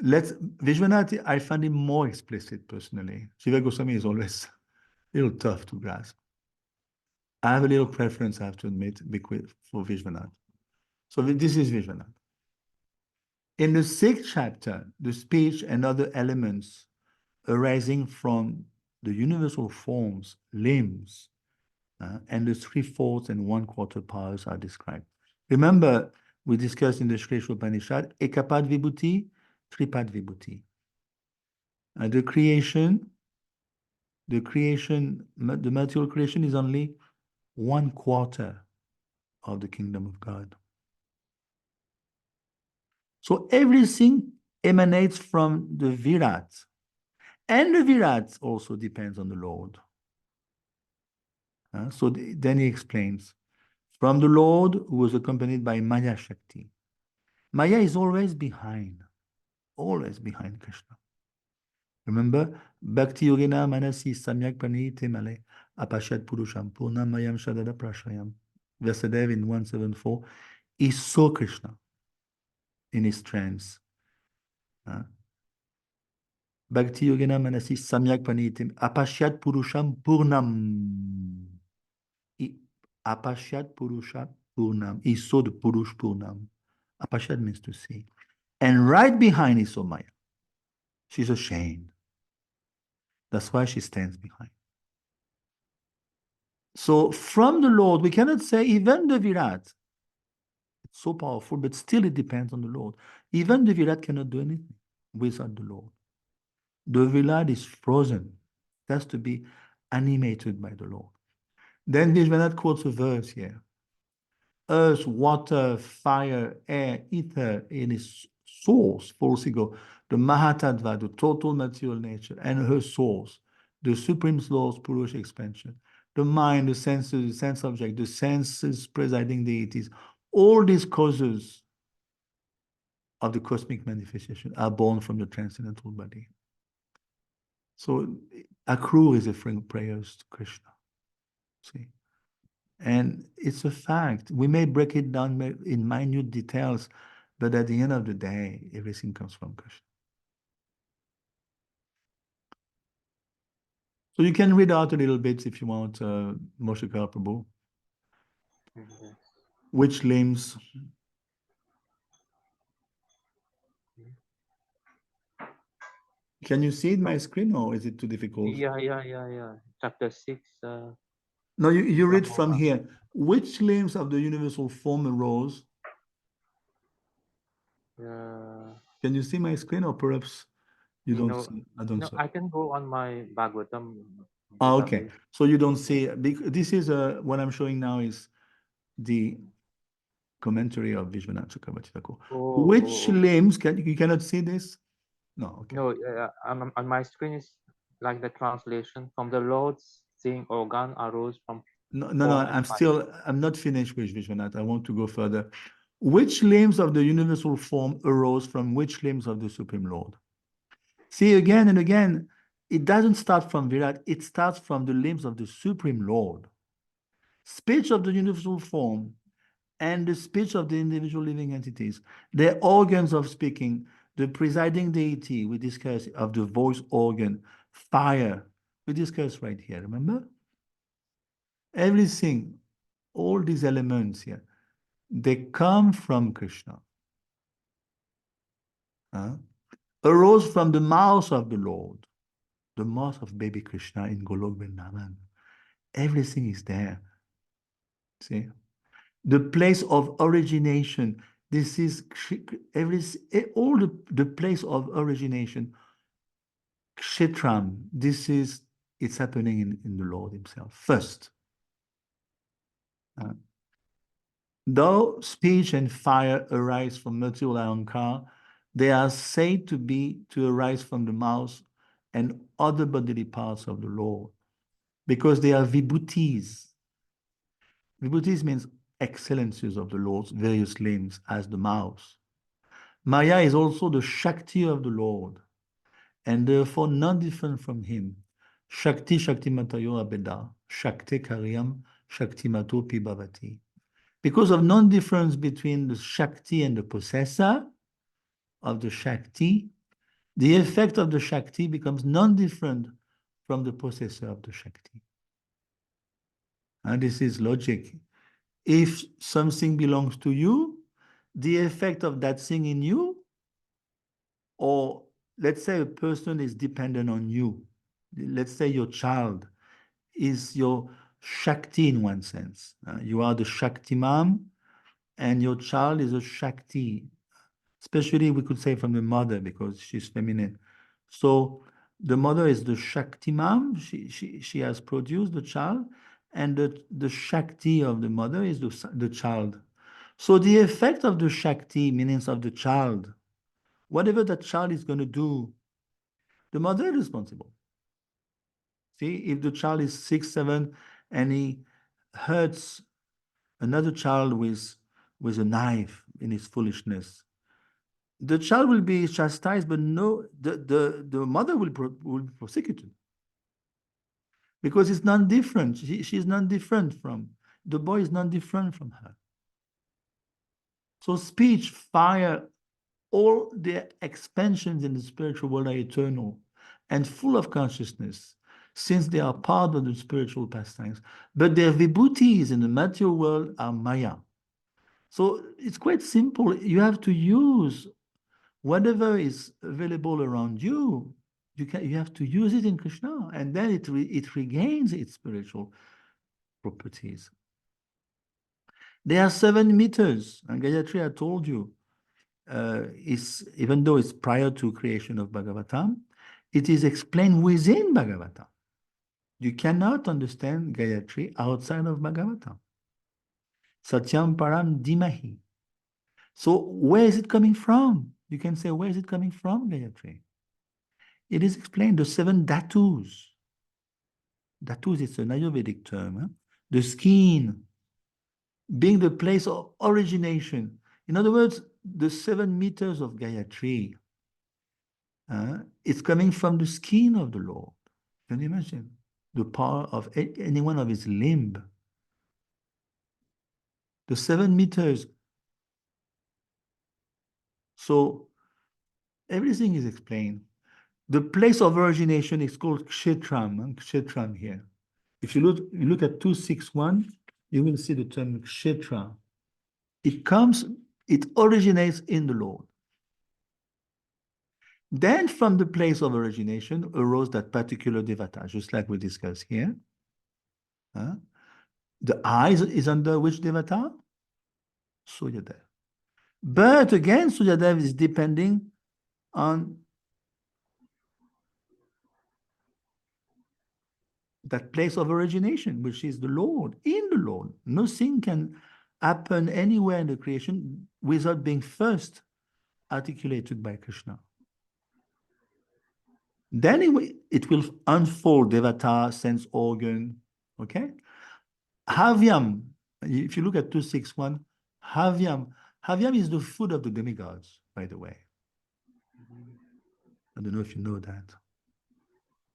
Speaker 2: Vishwanath, I find him more explicit personally. Jiva Goswami is always a little tough to grasp. I have a little preference, I have to admit, for Vishwanath. So this is Vishwanath. In the 6th chapter, the speech and other elements arising from the universal forms, limbs, and the 3/4 and 1/4 powers are described. Remember, we discussed in the Shreya Upanishad, Ekapad Vibhuti, Tripad Vibhuti. The material creation is only 1/4 of the kingdom of God. So everything emanates from the Virat. And the Virat also depends on the Lord. So then he explains, from the Lord who was accompanied by Maya Shakti. Maya is always behind Krishna. Remember, Bhakti Yogena Manasi Samyak Pranite Male Apashat Purusham Purnam Mayam Shadada Prashayam. Vyasadeva in 174, he saw Krishna in his trance. Bhakti Yogena Manasi Samyak Pranite Apashat Purusham Purnam. Apashat Purusha Purnam. He saw the Purush Purnam. Apashat means to see. And right behind he saw Maya. She's ashamed. That's why she stands behind. So from the Lord, we cannot say even the Virat. It's so powerful, but still it depends on the Lord. Even the Virat cannot do anything without the Lord. The Virat is frozen. It has to be animated by the Lord. Then Vishwanath quotes a verse here. Earth, water, fire, air, ether in its source, false ego, the Mahatattva, the total material nature, and her source, the supreme laws, Purush expansion, the mind, the senses, the sense object, the senses presiding deities, all these causes of the cosmic manifestation are born from the transcendental body. So Akrur is offering prayers to Krishna. See? And it's a fact. We may break it down in minute details, but at the end of the day, everything comes from Krishna. So you can read out a little bit if you want, Moshikar Prabhu.
Speaker 1: Mhm.
Speaker 2: Which limbs? Can you see my screen or is it too difficult?
Speaker 1: Yeah. Chapter 6.
Speaker 2: No, you read
Speaker 1: Brahma.
Speaker 2: from here. Which limbs of the universal form arose?
Speaker 1: Yeah.
Speaker 2: Can you see my screen or perhaps You
Speaker 1: You
Speaker 2: don't
Speaker 1: know,
Speaker 2: see. I don't see.
Speaker 1: I can go on my Bhagavatam
Speaker 2: Okay,
Speaker 1: database.
Speaker 2: so you don't see. This is what I'm showing now is the commentary of Vishwanath Chakravarti Thakur. Which
Speaker 1: Oh.
Speaker 2: limbs you cannot see this? No. Okay.
Speaker 1: No, on my screen is like the translation from the Lord's seeing organ arose from
Speaker 2: No.
Speaker 1: form and
Speaker 2: I'm not finished with Vishwanath. I want to go further. Which limbs of the universal form arose from which limbs of the Supreme Lord? See, again and again, it doesn't start from Virat, it starts from the limbs of the Supreme Lord. Speech of the universal form and the speech of the individual living entities, their organs of speaking, the presiding deity, we discussed, of the voice organ, fire, we discussed right here, remember? Everything, all these elements here, they come from Krishna. Arose from the mouth of the Lord, the mouth of baby Krishna in Golok Vrindavan. Everything is there. See? The place of origination. This is all the place of origination. Kshetram. It's happening in the Lord himself. First. Though speech and fire arise from material ahankar, they are said to arise from the mouth and other bodily parts of the Lord, because they are vibhutis. Vibhutis means excellences of the Lord's various limbs, as the mouth. Maya is also the Shakti of the Lord, and therefore non-different from him. Shakti Shaktimatayo Abeda, Shakti Karyam, Shaktimato Pibhavati. Because of non-difference between the Shakti and the possessor of the Shakti, the effect of the Shakti becomes non-different from the possessor of the Shakti. And this is logic. If something belongs to you, the effect of that thing in you, or let's say a person is dependent on you. Let's say your child is your Shakti in one sense. You are the Shaktiman, and your child is a Shakti. Especially we could say from the mother, because she's feminine. So the mother is the Shaktiman. She has produced the child, and the Shakti of the mother is the child. So the effect of the Shakti, meanings of the child, whatever that child is going to do, the mother is responsible. See, if the child is 6, 7, and he hurts another child with a knife in his foolishness, the child will be chastised, but no, the mother will be prosecuted. Because it's non-different. She's non-different from, the boy is non-different from her. So speech, fire, all the expansions in the spiritual world are eternal and full of consciousness, since they are part of the spiritual pastimes. But their vibhutis in the material world are Maya. So it's quite simple. You have to use whatever is available around you. You have to use it in Krishna, and then it regains its spiritual properties. There are 7 meters, and Gayatri, I told you, even though it's prior to creation of Bhagavatam, it is explained within Bhagavatam. You cannot understand Gayatri outside of Bhagavatam. Satyam Param Dimahi. So where is it coming from? You can say, where is it coming from, Gayatri? It is explained, the 7 dhatus. Dhatus is an Ayurvedic term. Huh? The skin being the place of origination. In other words, the 7 meters of Gayatri, it's coming from the skin of the Lord. Can you imagine? The power of any one of his limb. The 7 meters. So everything is explained. The place of origination is called Kshetram, Kshetram here. If you look at 261, you will see the term Kshetra. It originates in the Lord. Then from the place of origination arose that particular devata, just like we discussed here. The eyes is under which devata? Suryadev. But again, Suryadev is depending on that place of origination, which is the Lord, in the Lord. Nothing can happen anywhere in the creation without being first articulated by Krishna. Then it will unfold Devata, sense organ, okay? Havyam, if you look at 261, Havyam is the food of the demigods, by the way. I don't know if you know that.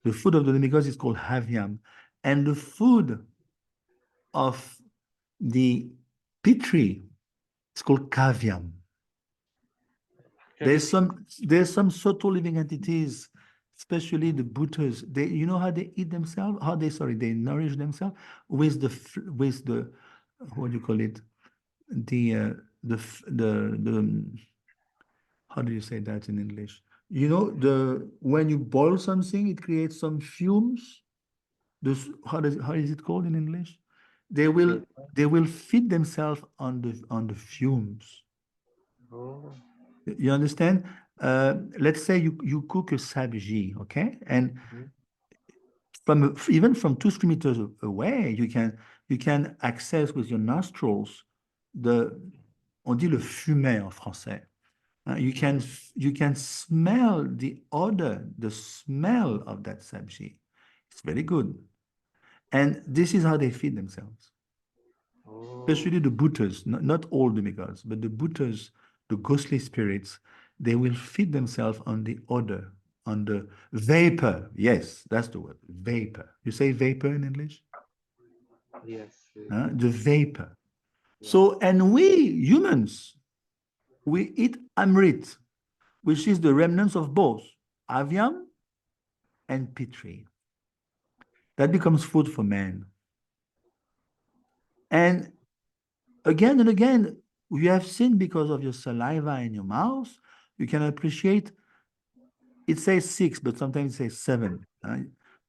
Speaker 2: The food of the demigods is called Havyam. And the food of the Pitri is called Kavyam. There's some subtle living entities, especially the Bhutas. You know how they eat themselves? They nourish themselves with the what do you call it? The how do you say that in English? You know, when you boil something, it creates some fumes. How is it called in English? They will feed themselves on the fumes.
Speaker 1: Oh.
Speaker 2: You understand? Let's say you cook a sabji, okay? And even from 2-3 meters away, you can access with your nostrils on dit le fumet en français. You can smell the odor, the smell of that sabji. It's very good. And this is how they feed themselves. Especially the Bhutas, not all demigods, but the Bhutas, the ghostly spirits, they will feed themselves on the odor, on the vapor. Yes, that's the word, vapor. You say vapor in English?
Speaker 1: Yes.
Speaker 2: The vapor. So, and we humans, we eat amrit, which is the remnants of both avyam and pitri. That becomes food for man. And again, you have seen because of your saliva in your mouth, you can appreciate, it says 6, but sometimes it says 7.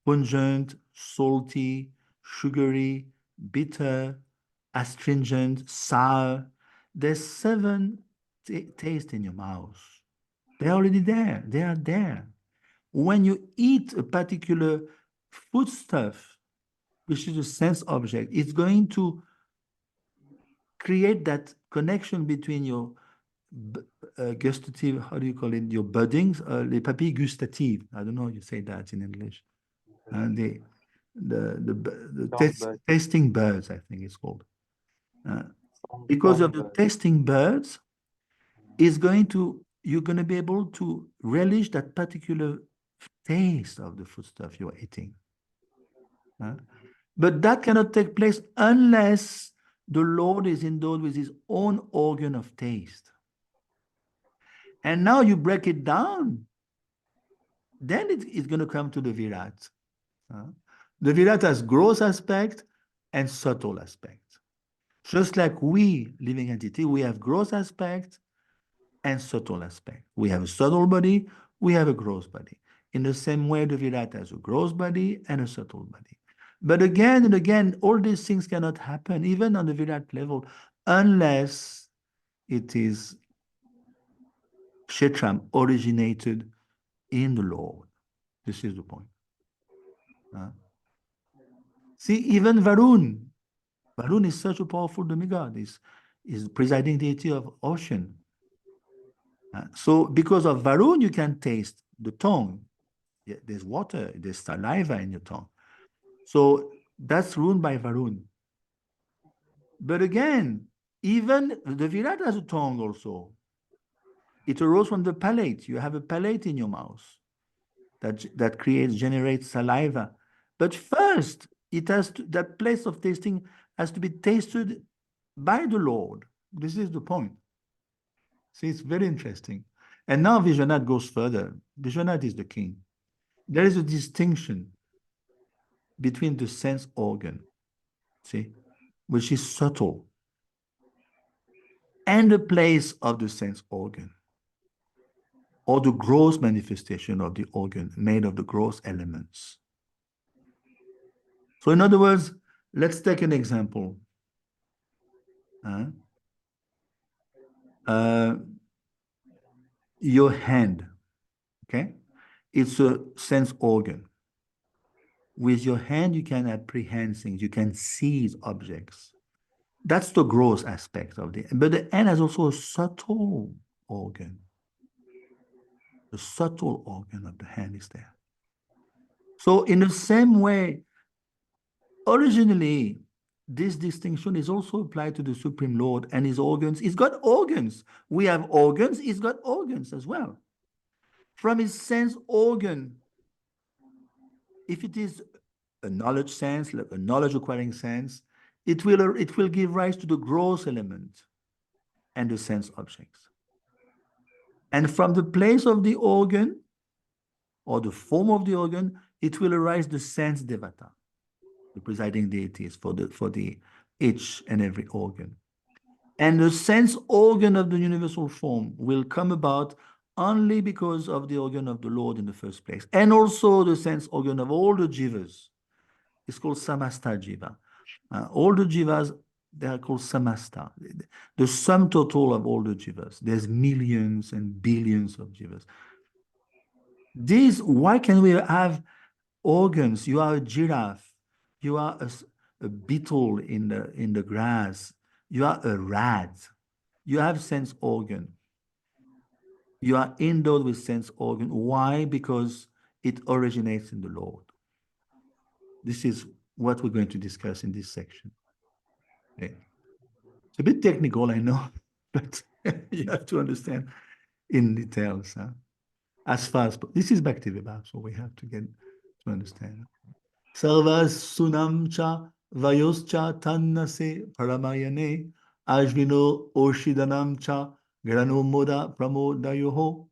Speaker 2: Pungent, salty, sugary, bitter, astringent, sour. There's 7 tastes in your mouth. They're already there. They are there. When you eat a particular foodstuff, which is a sense object, it's going to create that connection between your gustative, how do you call it, your buddings, les papilles gustatives. I don't know how you say that in English. The tasting buds, I think it's called. Because of the tasting buds, you're going to be able to relish that particular taste of the foodstuff you're eating. But that cannot take place unless the Lord is endowed with his own organ of taste. And now you break it down, then it's going to come to the Virat. The Virat has gross aspect and subtle aspect. Just like we, living entity, we have gross aspect and subtle aspect. We have a subtle body, we have a gross body. In the same way, the Virat has a gross body and a subtle body. But again and again, all these things cannot happen, even on the Virat level, unless it is Kshetram originated in the Lord. This is the point. See, even Varun is such a powerful demigod, is the presiding deity of ocean. So because of Varun, you can taste the tongue. Yeah, there's water, there's saliva in your tongue. So that's ruled by Varun. But again, even the Virat has a tongue also. It arose from the palate. You have a palate in your mouth that generates saliva. But first, that place of tasting has to be tasted by the Lord. This is the point. See, it's very interesting. And now Vishwanath goes further. Vishwanath is the king. There is a distinction between the sense organ, see, which is subtle, and the place of the sense organ, or the gross manifestation of the organ made of the gross elements. So in other words, let's take an example. Your hand, okay? It's a sense organ. With your hand, you can apprehend things, you can seize objects. That's the gross aspect of the, but the hand has also a subtle organ. The subtle organ of the hand is there. So in the same way, originally, this distinction is also applied to the Supreme Lord and his organs. He's got organs. We have organs, he's got organs as well. From his sense organ, if it is a knowledge sense, like a knowledge acquiring sense, it will give rise to the gross element and the sense objects. And from the place of the organ or the form of the organ, it will arise the sense devata, the presiding deities for the each and every organ. And the sense organ of the universal form will come about only because of the organ of the Lord in the first place. And also the sense organ of all the jivas. It's called samasta jiva. All the jivas, they are called samasta. The sum total of all the jivas. There's millions and billions of jivas. Why can we have organs? You are a giraffe. You are a beetle in the grass. You are a rat. You have sense organ. You are endowed with sense organ. Why? Because it originates in the Lord. This is what we're going to discuss in this section. Okay. It's a bit technical, I know, but you have to understand in details. As far as this is Bhakti-Vibhav, so we have to get to understand. Sarvas sunam cha vayoscha tannase paramayane ajvino oshidanam cha granomoda pramodayoho.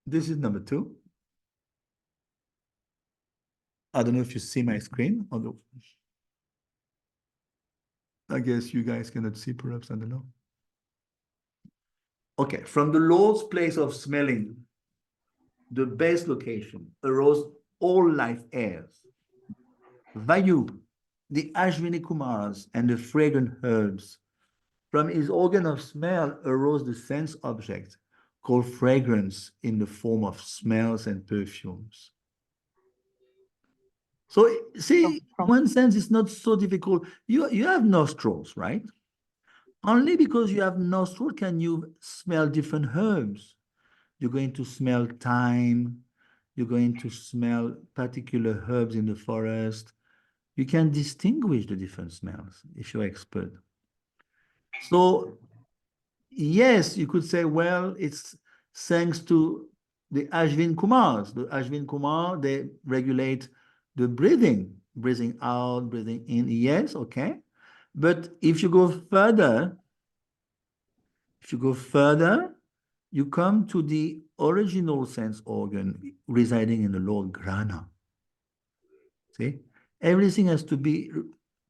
Speaker 2: This is number 2. I don't know if you see my screen, although I guess you guys cannot see, perhaps, I don't know. Okay, from the Lord's place of smelling, the base location, arose all life airs. Vayu, the Ashvini Kumars and the fragrant herbs. From his organ of smell arose the sense object called fragrance in the form of smells and perfumes. So see, in one sense, it's not so difficult. You have nostrils, right? Only because you have nostrils can you smell different herbs. You're going to smell thyme. You're going to smell particular herbs in the forest. You can distinguish the different smells if you're expert. So yes, you could say, well, it's thanks to the Ashvin Kumars. The Ashvin Kumar, they regulate the breathing out, breathing in. Yes, okay. But if you go further, you come to the original sense organ residing in the Lord Grana. See? Everything has to be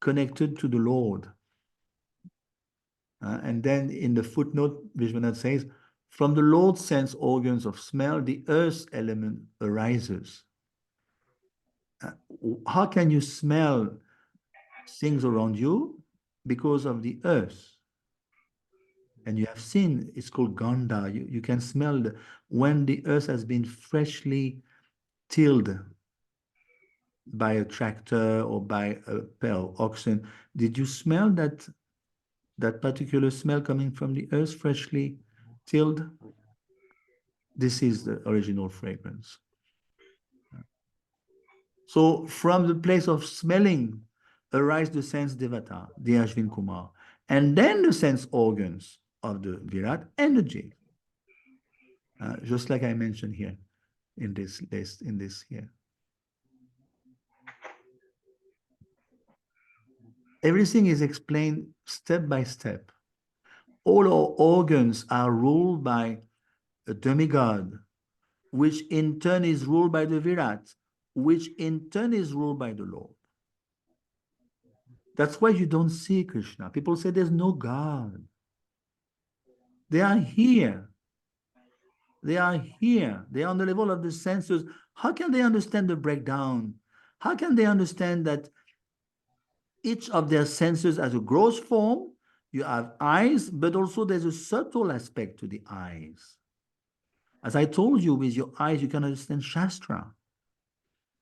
Speaker 2: connected to the Lord. And then in the footnote, Vishwanath says, from the Lord's sense organs of smell, the earth element arises. How can you smell things around you? Because of the earth. And you have seen, it's called Ganda. You can smell when the earth has been freshly tilled by a tractor or by a pair of oxen. Did you smell that particular smell coming from the earth freshly tilled? This is the original fragrance. So from the place of smelling arise the sense devata, the Ashvin Kumar, and then the sense organs of the Virat and the Jiva. Just like I mentioned here in this list, in this here. Everything is explained step by step. All our organs are ruled by a demigod, which in turn is ruled by the Virat, which in turn is ruled by the Lord. That's why you don't see Krishna. People say there's no God. They are here. They are here. They are on the level of the senses. How can they understand the breakdown? How can they understand that each of their senses has a gross form? You have eyes, but also there's a subtle aspect to the eyes. As I told you, with your eyes, you can understand Shastra.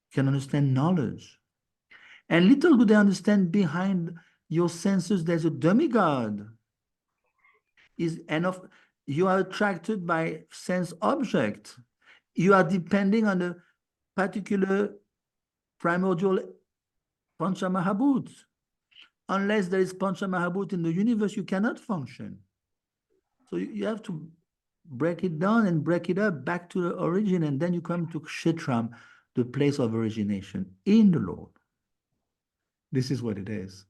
Speaker 2: You can understand knowledge. And little do they understand behind your senses, there's a demigod. You are attracted by sense object. You are depending on a particular primordial Pancha Mahabhut. Unless there is Pancha Mahabhut in the universe, you cannot function. So you have to break it down and break it up back to the origin, and then you come to Kshetram, the place of origination in the Lord. This is what it is.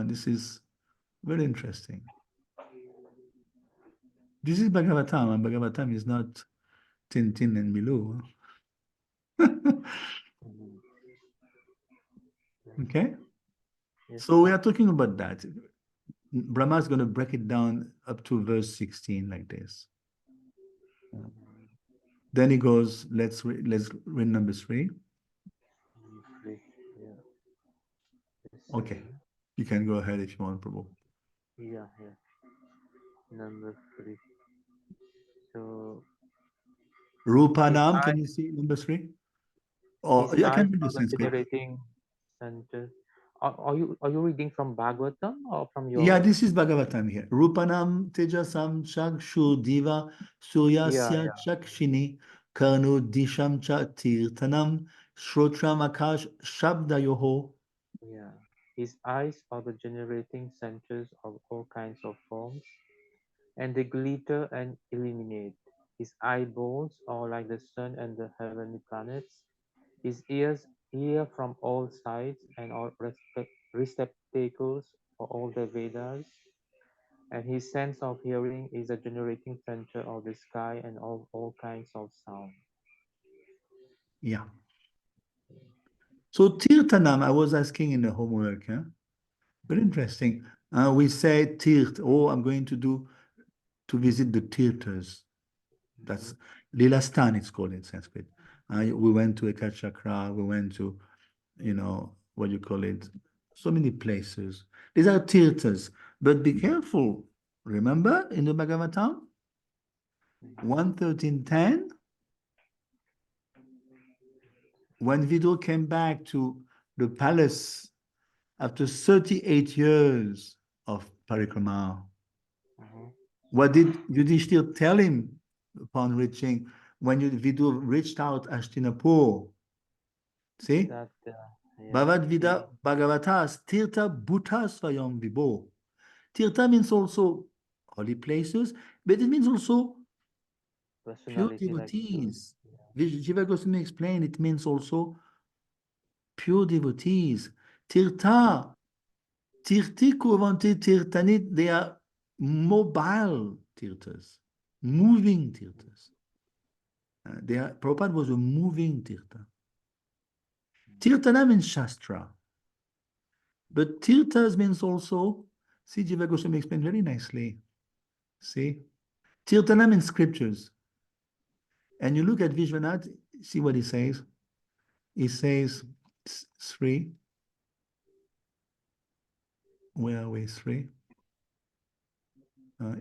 Speaker 2: This is very interesting. This is Bhagavatam, and Bhagavatam is not Tintin and Milou. Okay?
Speaker 1: Yes.
Speaker 2: So we are talking about that. Brahma is going to break it down up to verse 16 like this. Then he goes, let's read number 3.
Speaker 1: Three, yeah. Yes,
Speaker 2: Okay. You can go ahead if you want, Prabhu.
Speaker 1: Yeah, yeah. Number 3. So
Speaker 2: Rupanam, can you see number 3? Or
Speaker 1: his
Speaker 2: I can
Speaker 1: eyes
Speaker 2: read the
Speaker 1: are the
Speaker 2: Sanskrit.
Speaker 1: generating center. Are you reading from Bhagavatam or from your?
Speaker 2: Yeah, this is Bhagavatam here. Rupanam tejasam chakshu diva suryasya chakshini karnu disham cha tirtanam shrotram akash shabdayoho.
Speaker 1: Yeah. His eyes are the generating centers of all kinds of forms, and they glitter and illuminate. His eyeballs are like the sun and the heavenly planets. His ears hear from all sides and are receptacles for all the Vedas. And his sense of hearing is a generating center of the sky and of all kinds of sound.
Speaker 2: Yeah. So tirtanam, I was asking in the homework. Huh? Very interesting. We say tirt. Oh, I'm going to visit the tirthas. That's Lilastan, it's called in Sanskrit. We went to Ekachakra, we went to, what you call it, so many places. These are tirthas, but be careful. Remember in the Bhagavatam, 1:13:10, when Vidur came back to the palace after 38 years of parikrama, what did Yudhishthir tell him upon reaching, when Vidur reached out Hastinapur? See?
Speaker 1: That,
Speaker 2: Bhagavad Gita, Bhagavatas, Tirtha Bhuta Swayam Vibho. Tirtha means also holy places, but it means also pure
Speaker 1: personality like
Speaker 2: devotees. Jiva Goswami explained it means also pure devotees. Tirtha, Tirti Kurvanti Tirtanit, they are mobile tirthas, moving tirthas. Prabhupada was a moving tirtha. Tirthana means Shastra. But tirthas means also, see, Jiva Goswami explained very nicely. See, tirthana means scriptures. And you look at Vishwanath, see what he says. He says 3. Where are we? 3.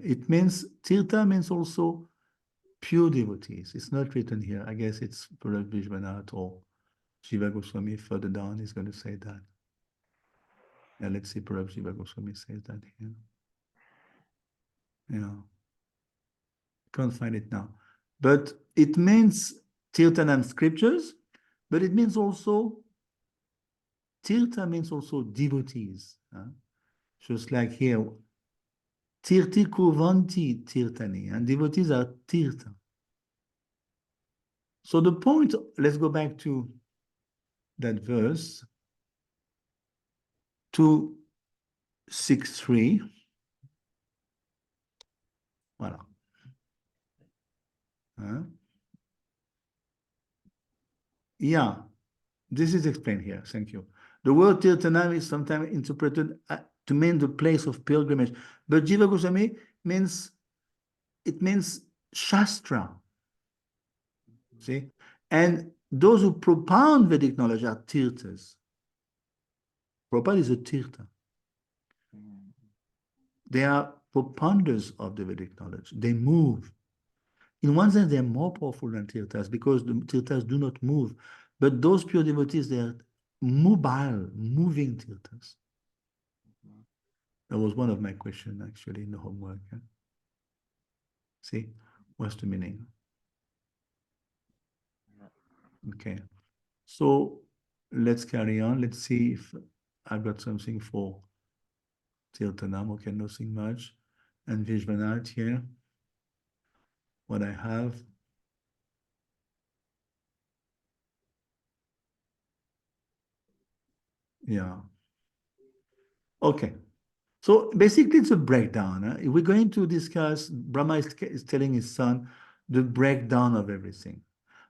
Speaker 2: It means, tirtha means also pure devotees. It's not written here. I guess it's Purad Vishwanath or Jiva Goswami further down is going to say that. Yeah, let's see, perhaps Jiva Goswami says that here. Yeah. Can't find it now. But it means Tirthanam scriptures, but it means also, Tirtha means also devotees. Just like here, Tirti Kurvanti Tirtani, and devotees are Tirtha. So the point, let's go back to that verse, 2:6:3. Voilà. Yeah, this is explained here. Thank you. The word Tirthanam is sometimes interpreted to mean the place of pilgrimage, but Jiva Goswami means Shastra. See, and those who propound Vedic knowledge are Tirthas. Prabhupada is a Tirtha. They are propounders of the Vedic knowledge. They move. In one sense, they're more powerful than Tirthas because the Tirthas do not move. But those pure devotees, they're mobile, moving Tirthas. That was one of my questions actually in the homework. See, what's the meaning? Okay, so let's carry on. Let's see if I've got something for Tirthanam. Okay, nothing much. And Vishwanath here. What I have. Yeah. Okay. So basically, it's a breakdown. We're going to discuss, Brahma is telling his son the breakdown of everything,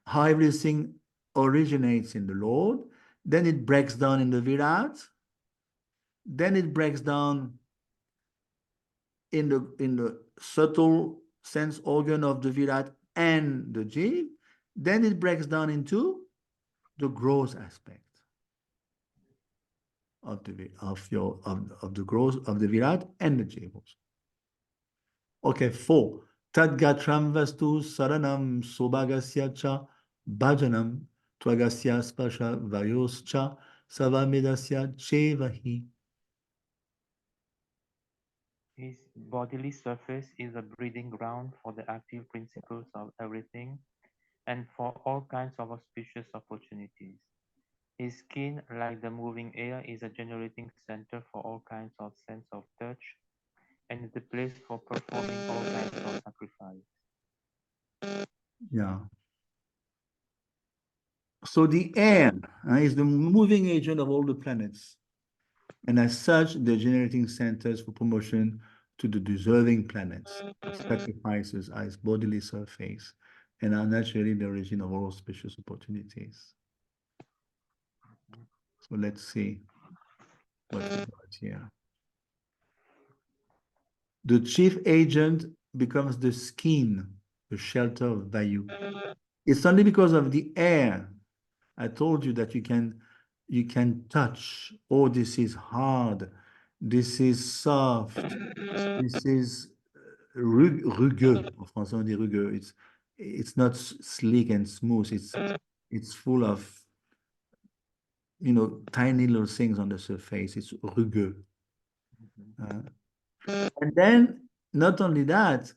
Speaker 2: how everything originates in the Lord, then it breaks down in the Virat, then it breaks down in the subtle sense organ of the Virat and the Jiv, then it breaks down into the gross aspect of the gross of the Virat and the Jiv also. Okay, 4. Tadgatram vastu saranam sobagasya cha bhajanam twagasya spasha vayoscha savamedasya chevahi.
Speaker 1: His bodily surface is a breeding ground for the active principles of everything and for all kinds of auspicious opportunities. His skin, like the moving air, is a generating center for all kinds of sense of touch and is the place for performing all kinds of sacrifice.
Speaker 2: Yeah. So the air is the moving agent of all the planets. And as such, they're generating centers for promotion to the deserving planets. Sacrifices are its bodily surface and are naturally the origin of all auspicious opportunities. So let's see what we got here. The chief agent becomes the skin, the shelter of Vayu. It's only because of the air. I told you that you can touch. Oh, this is hard. This is soft. This is rugueux. En français, on dit rugueux. It's not sleek and smooth. It's full of, tiny little things on the surface. It's rugueux. And then, not only that,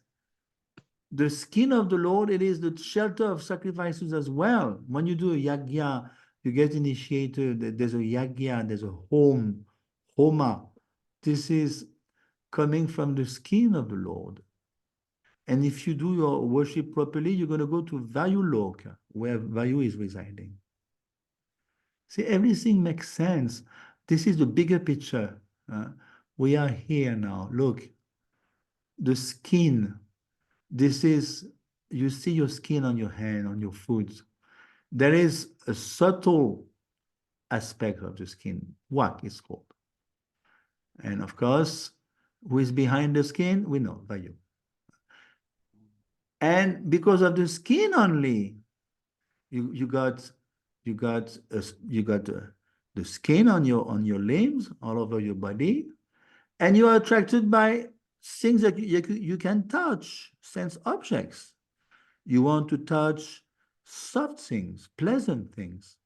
Speaker 2: the skin of the Lord, it is the shelter of sacrifices as well. When you do a yagya, you get initiated, there's a yagya, there's a home, homa. This is coming from the skin of the Lord. And if you do your worship properly, you're going to go to Vayu Loka, where Vayu is residing. See, everything makes sense. This is the bigger picture. We are here now. Look, the skin. This is, you see your skin on your hand, on your foot. There is a subtle aspect of the skin, what is called. And of course, who is behind the skin? We know, Vayu. And because of the skin only, you got the skin on your limbs, all over your body, and you are attracted by things that you can touch, sense objects. You want to touch soft things, pleasant things.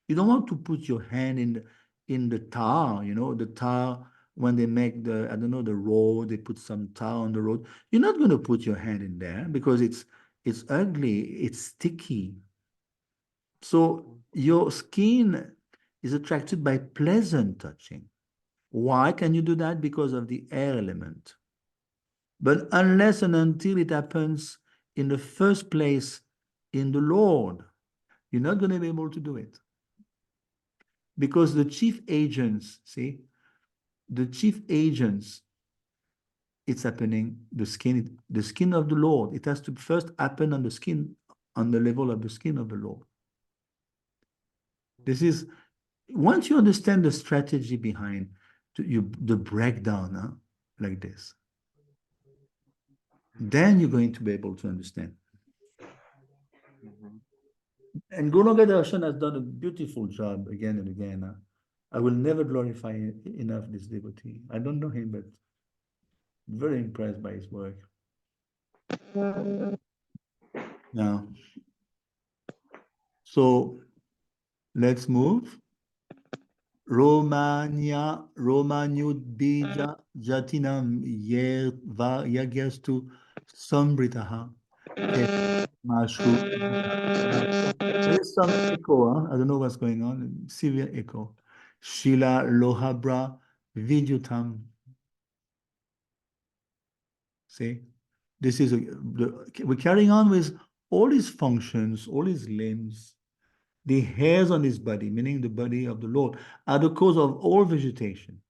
Speaker 2: You don't want to put your hand in the tar, the tar when they make the, I don't know, the road, they put some tar on the road. You're not going to put your hand in there because it's ugly, it's sticky. So your skin is attracted by pleasant touching. Why can you do that? Because of the air element. But unless and until it happens in the first place in the Lord, you're not going to be able to do it. Because the chief agents, the chief agents, it's happening, the skin of the Lord. It has to first happen on the skin, on the level of the skin of the Lord. This is, once you understand the strategy behind the breakdown, like this, then you're going to be able to understand. And Guranga Darshan has done a beautiful job again and again. I will never glorify enough this devotee. I don't know him, but very impressed by his work. Yeah. So let's move. Romanyudbija jatinam yagyastu sambritaha mashu. There is some echo, huh? I don't know what's going on. Severe echo. Shila lohabra vidyutam. See, this is we're carrying on with all his functions, all his limbs, the hairs on his body, meaning the body of the Lord, are the cause of all vegetation,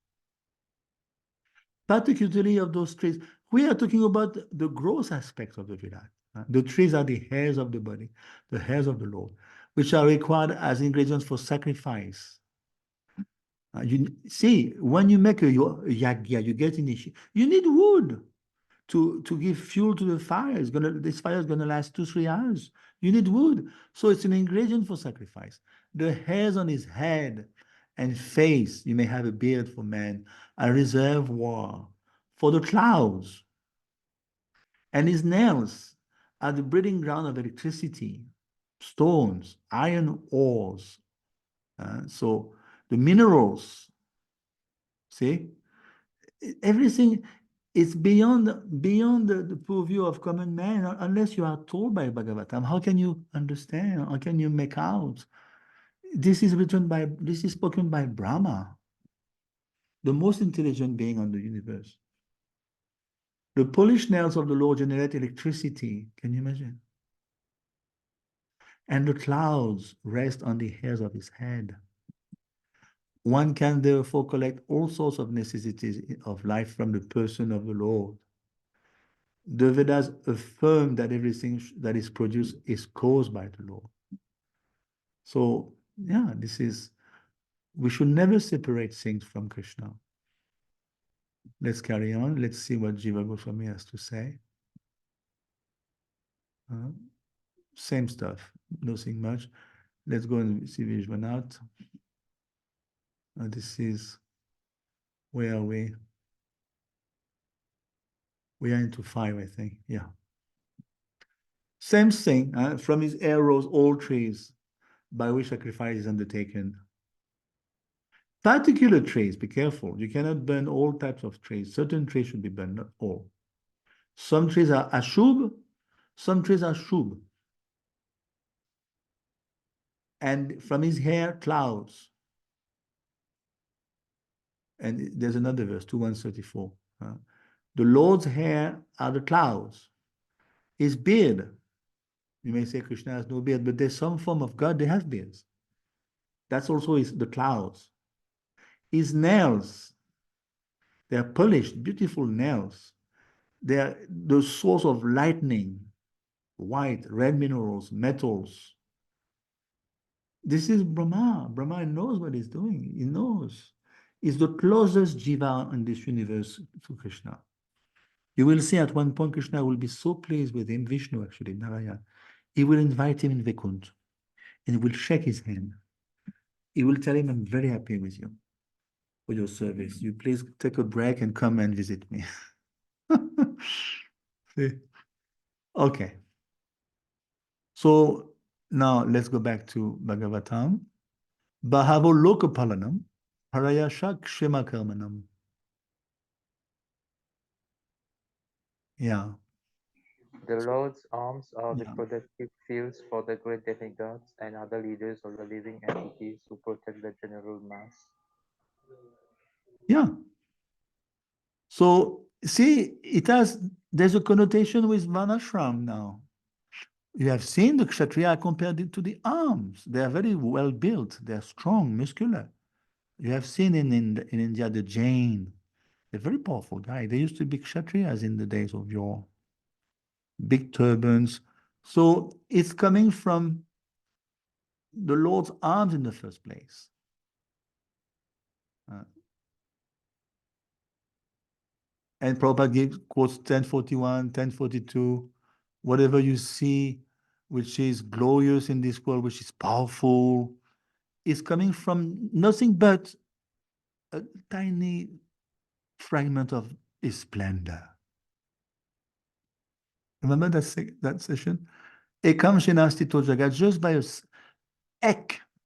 Speaker 2: particularly of those trees. We are talking about the gross aspects of the Virat. The trees are the hairs of the body, the hairs of the Lord, which are required as ingredients for sacrifice. You see, when you make a yagya, you get initiated. You need wood to give fuel to the fire. This fire is gonna last 2-3 hours. You need wood, so it's an ingredient for sacrifice. The hairs on his head and face, you may have a beard for man, a reservoir for the clouds, and his nails are the breeding ground of electricity, stones, iron ores. So the minerals, see, everything is beyond the purview of common man unless you are told by Bhagavatam. How can you understand? How can you make out? This is spoken by Brahma, the most intelligent being on the universe. The polished nails of the Lord generate electricity. Can you imagine? And the clouds rest on the hairs of his head. One can therefore collect all sorts of necessities of life from the person of the Lord. The Vedas affirm that everything that is produced is caused by the Lord. So, yeah, we should never separate things from Krishna. Let's carry on. Let's see what Jiva Goswami has to say. Same stuff, nothing much. Let's go and see Vishwanath. This is, where are we? We are into 5, I think. Yeah. Same thing. From his hair rose all trees by which sacrifice is undertaken. Particular trees, be careful. You cannot burn all types of trees. Certain trees should be burned, not all. Some trees are ashub, some trees are shub. And from his hair, clouds. And there's another verse, 2:134. The Lord's hair are the clouds. His beard, you may say Krishna has no beard, but there's some form of God, they have beards. That's also the clouds. His nails, they're polished, beautiful nails. They're the source of lightning, white, red minerals, metals. This is Brahma. Brahma knows what he's doing. He knows. He's the closest jiva in this universe to Krishna. You will see at one point Krishna will be so pleased with him, Vishnu actually, Narayana. He will invite him in Vaikuntha and he will shake his hand. He will tell him, I'm very happy with you for your service. You please take a break and come and visit me. See? Okay. So now let's go back to Bhagavatam. Bahavo lokapalanam, parayasha kshema karmanam. Yeah.
Speaker 1: The Lord's arms are the
Speaker 2: Yeah.
Speaker 1: protective fields for the great demigods and other leaders of the living entities who protect the general mass.
Speaker 2: Yeah. So see, there's a connotation with Varnashram now. You have seen the Kshatriya compared to the arms. They are very well built. They are strong, muscular. You have seen in India the Jain. They're very powerful guy. They used to be Kshatriyas in the days of yore. Big turbans. So it's coming from the Lord's arms in the first place. And Prabhupada quotes 1041, 1042, whatever you see, which is glorious in this world, which is powerful, is coming from nothing but a tiny fragment of his splendor. Remember that session? Ekam Shenastito Jagat, just by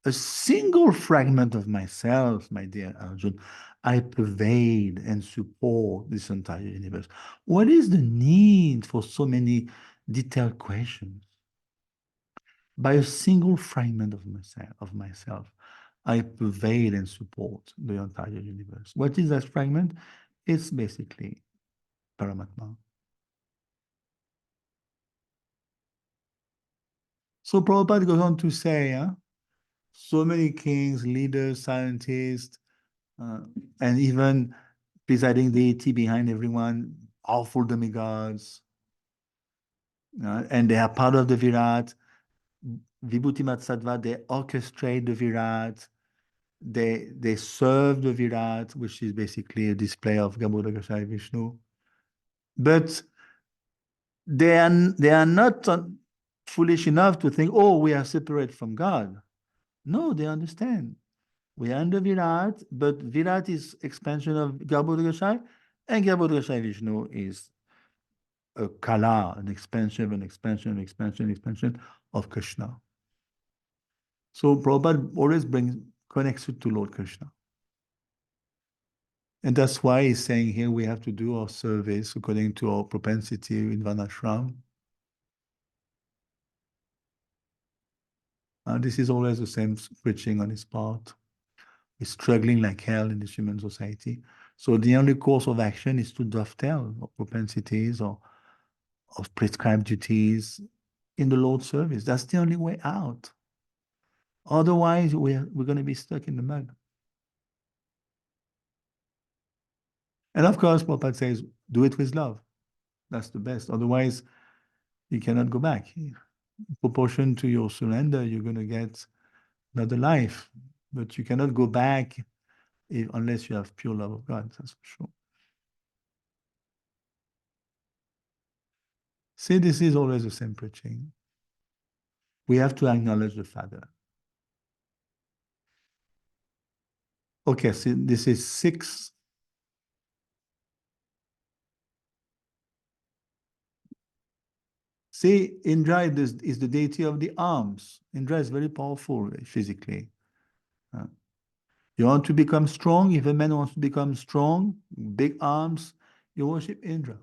Speaker 2: a single fragment of myself, my dear Arjun, I pervade and support this entire universe. What is the need for so many detailed questions? By a single fragment of myself, I pervade and support the entire universe. What is that fragment? It's basically Paramatma. So Prabhupada goes on to say, so many kings, leaders, scientists, and even presiding deity behind everyone, powerful demigods, and they are part of the Virat. Vibhuti Matsatva, they orchestrate the Virat, they serve the Virat, which is basically a display of Gabodha Gosai Vishnu. But they are not foolish enough to think, oh, we are separate from God. No, they understand. We are under Virat, but Virat is expansion of Gabodha Gosai, and Gabodha Gosai Vishnu is a kala, an expansion, expansion of Krishna. So Prabhupada always connects it to Lord Krishna. And that's why he's saying here we have to do our service according to our propensity in Varnashram. This is always the same preaching on his part. He's struggling like hell in this human society. So the only course of action is to dovetail our propensities or of prescribed duties in the Lord's service. That's the only way out. Otherwise, we're going to be stuck in the mud. And of course, Prabhupada says, do it with love. That's the best. Otherwise, you cannot go back. In proportion to your surrender, you're going to get another life. But you cannot go back unless you have pure love of God, that's for sure. See, this is always the same preaching. We have to acknowledge the Father. Okay, so this is 6. See, Indra is the deity of the arms. Indra is very powerful physically. You want to become strong? If a man wants to become strong, big arms, you worship Indra.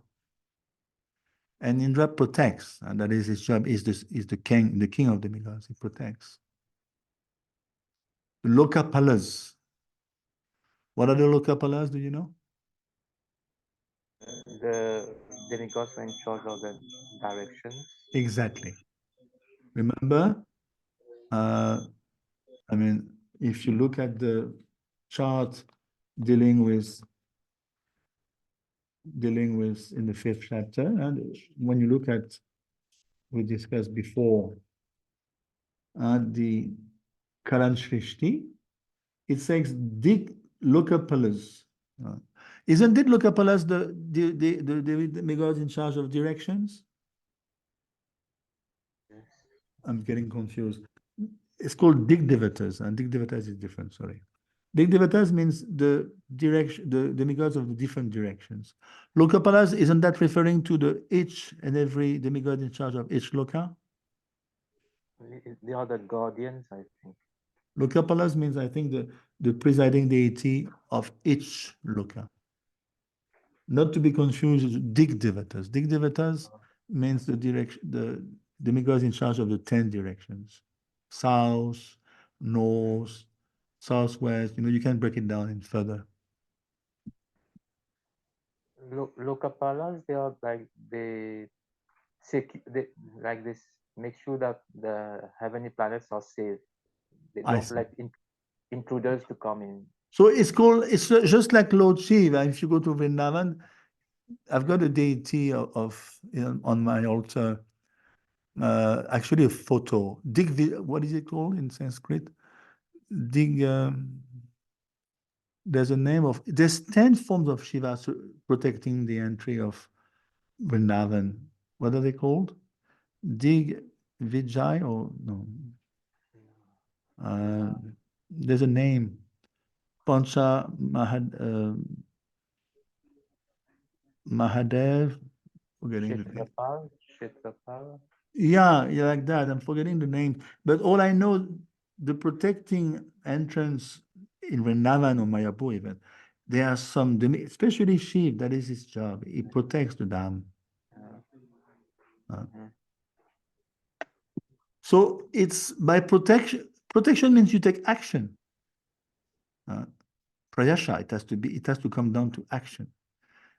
Speaker 2: And Indra protects, and that is his job, is the king of demigods. He protects. The Lokapalas. What are the Lokapalas? Do you know?
Speaker 1: The demigods were in charge of the directions.
Speaker 2: Exactly. Remember, I mean, if you look at the chart dealing with in the 5th chapter, and when you look at, we discussed before, the Karan Shrishti, it says Dik Lokapalas. Isn't it Lokapalas the demigods in charge of directions? I'm getting confused. It's called Digdevatas, and Digdevatas is different, sorry. Digdevatas means the direction, the demigods of the different directions. Lokapalas, isn't that referring to each and every demigod in charge of each loka?
Speaker 1: They are the guardians, I think.
Speaker 2: Lokapalas means, I think, the presiding deity of each loka. Not to be confused with Digdevatas. Digdevatas means the demigods in charge of the 10 directions. South, north, southwest, you can break it down in further.
Speaker 1: Lokapalas, they are like they make sure that the heavenly planets are safe. They don't let intruders to come in.
Speaker 2: So it's just like Lord Shiva. If you go to Vrindavan, I've got a deity on my altar. Actually, a photo. What is it called in Sanskrit? There's a name of. There's 10 forms of Shiva protecting the entry of Vrindavan. What are they called? Dig Vijay or no? There's a name. Pancha Mahadev. Forgetting the name.
Speaker 1: Kshetrapal.
Speaker 2: Yeah, like that. I'm forgetting the name. But all I know, the protecting entrance in Vrindavan or Mayapur even, there are some, especially Shiv, that is his job. He protects the dam.
Speaker 1: Mhm.
Speaker 2: So it's by protection. Protection means you take action. Prayasha, it has to come down to action.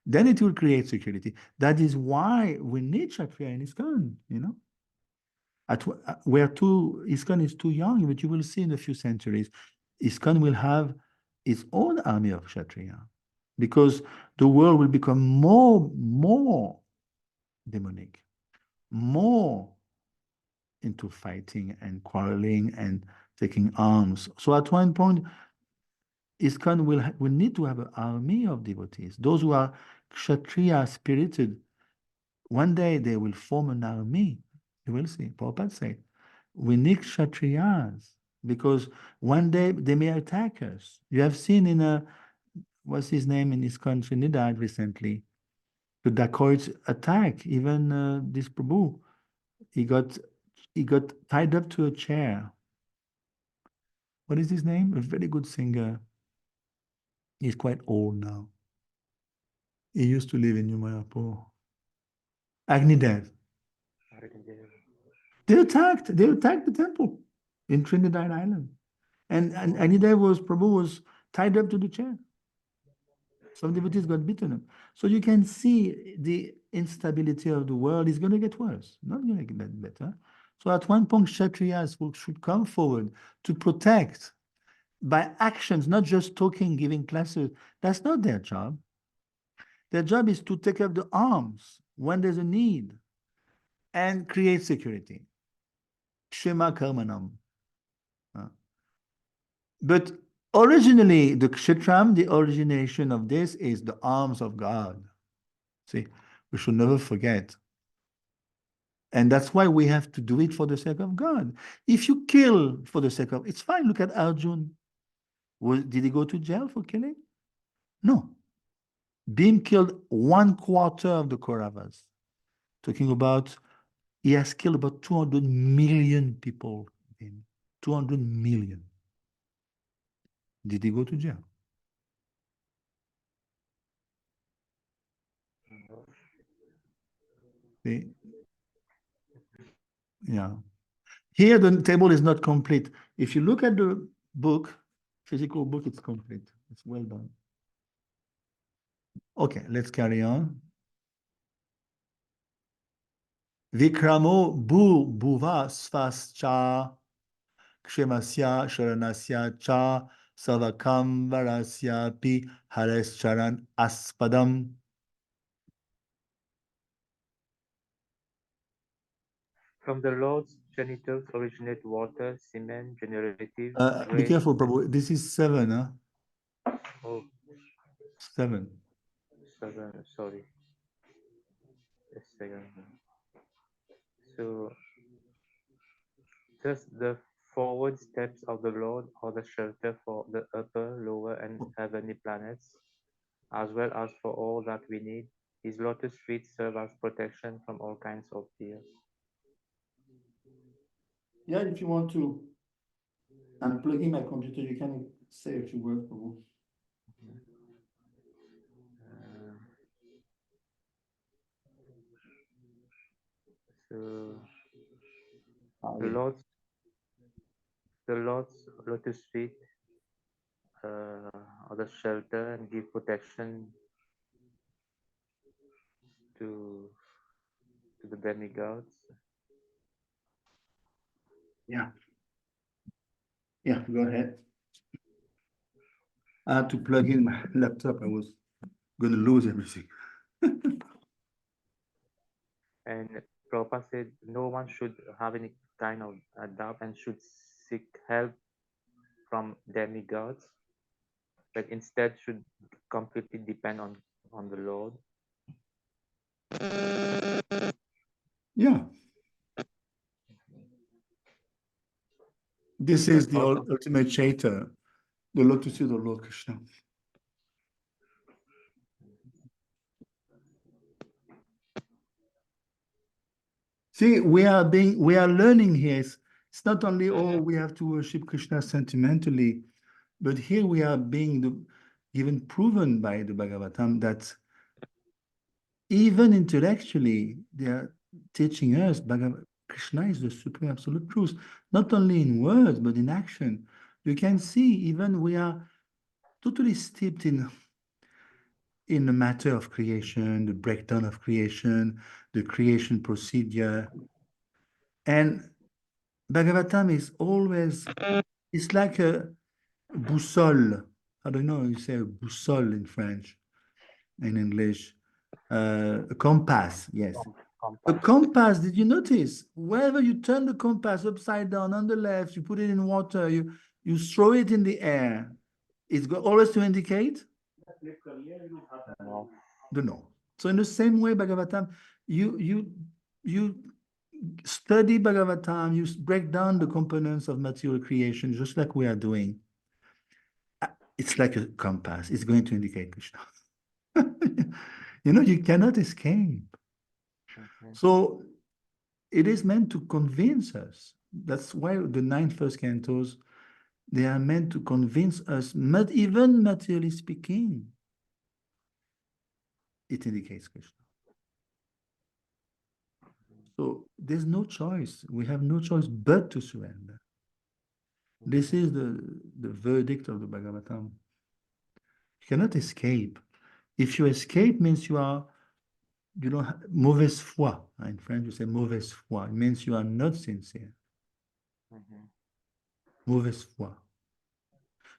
Speaker 2: Then it will create security. That is why we need Kshatriya in ISKCON, you know. ISKCON is too young, but you will see in a few centuries, ISKCON will have its own army of Kshatriya because the world will become more demonic, more into fighting and quarreling and taking arms. So at one point, ISKCON will need to have an army of devotees. Those who are Kshatriya spirited, one day they will form an army. You will see. Prabhupada said, we need Kshatriyas because one day they may attack us. You have seen what's his name in ISKCON Trinidad recently, the dacoits attack, even this Prabhu. He got tied up to a chair. What is his name? A very good singer. He's quite old now. He used to live in New Mayapur. Agnidev. They attacked the temple in Trinidad Island. And Agnidev Prabhu was tied up to the chair. Some devotees got beaten. So you can see the instability of the world is going to get worse, not going to get better. So at one point, Kshatriyas should come forward to protect by actions, not just talking, giving classes. That's not their job. Their job is to take up the arms when there's a need and create security. Kshema Karmanam. But originally, the Kshetram, the origination of this is the arms of God. See, we should never forget. And that's why we have to do it for the sake of God. If you kill for the sake of, it's fine. Look at Arjun. Did he go to jail for killing? No. Bhim killed 1/4 of the Kauravas. Talking about, he has killed about 200 million people. 200 million. Did he go to jail? See? Yeah. Here, the table is not complete. If you look at the book, physical book, it's complete. It's well done. Okay, let's carry on. Vikramo bhuva svascha kshemasya sharanasya cha savakam varasya pi harescharan aspadam.
Speaker 1: From the Lord's genitals originate water, semen, generative,
Speaker 2: Be
Speaker 1: grace.
Speaker 2: careful, Prabhu. This is 7, huh?
Speaker 1: Oh,
Speaker 2: 7.
Speaker 1: sorry. A second. So, just the forward steps of the Lord or the shelter for the upper, lower, and heavenly planets, as well as for all that we need. His lotus feet serve as protection from all kinds of fear.
Speaker 2: Yeah, if you want to unplugging my computer, you can say a few words, Prabhu.
Speaker 1: So,
Speaker 2: Ah,
Speaker 1: the
Speaker 2: oui.
Speaker 1: Lord's lotus feet are the shelter and give protection to the demigods.
Speaker 2: Yeah. Yeah, go ahead. I had to plug in my laptop. I was going to lose everything.
Speaker 1: And Prabhupada said no one should have any kind of doubt and should seek help from demigods, but instead should completely depend on the Lord.
Speaker 2: Yeah. This is the
Speaker 1: Also,
Speaker 2: ultimate chaiter, the lotus feet of Lord Krishna. See, we are learning here. It's not only, oh, we have to worship Krishna sentimentally, but here we are being given proven by the Bhagavatam that even intellectually, they are teaching us Krishna is the supreme absolute truth, not only in words, but in action. You can see even we are totally steeped in the matter of creation, the breakdown of creation, the creation procedure. And Bhagavatam is always, it's like a boussole. I don't know how you say a boussole in French, in English. A compass, yes. A
Speaker 1: Compass.
Speaker 2: compass, did you notice? Wherever you turn the compass upside down on the left, you put it in water, you throw it in the air, it's always to indicate
Speaker 1: No.
Speaker 2: the no. So in the same way, Bhagavatam, you study Bhagavatam, you break down the components of material creation, just like we are doing. It's like a compass. It's going to indicate Krishna. You cannot escape. So it is meant to convince us. That's why the 9 first cantos, they are meant to convince us, not even materially speaking, it indicates Krishna. So there's no choice. We have no choice but to surrender. This is the verdict of the Bhagavatam. You cannot escape. If you escape, means you don't have mauvaise foi. In French, you say mauvaise foi. It means you are not sincere. Mauvaise foi.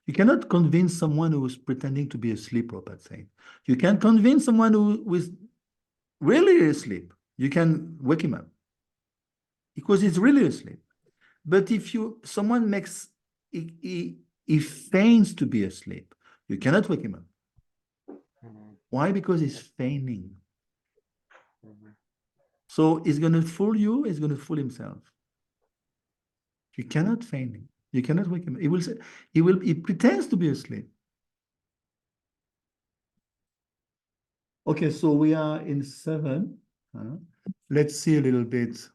Speaker 2: You cannot convince someone who is pretending to be asleep, Prabhupada saying. You can convince someone who is really asleep. You can wake him up because he's really asleep. But if someone makes, he feigns to be asleep, you cannot wake him up. Why? Because he's feigning. So he's going to fool you, he's going to fool himself. You cannot feign him. You cannot wake him up. He pretends to be asleep. Okay, so we are in 7. Let's see a little bit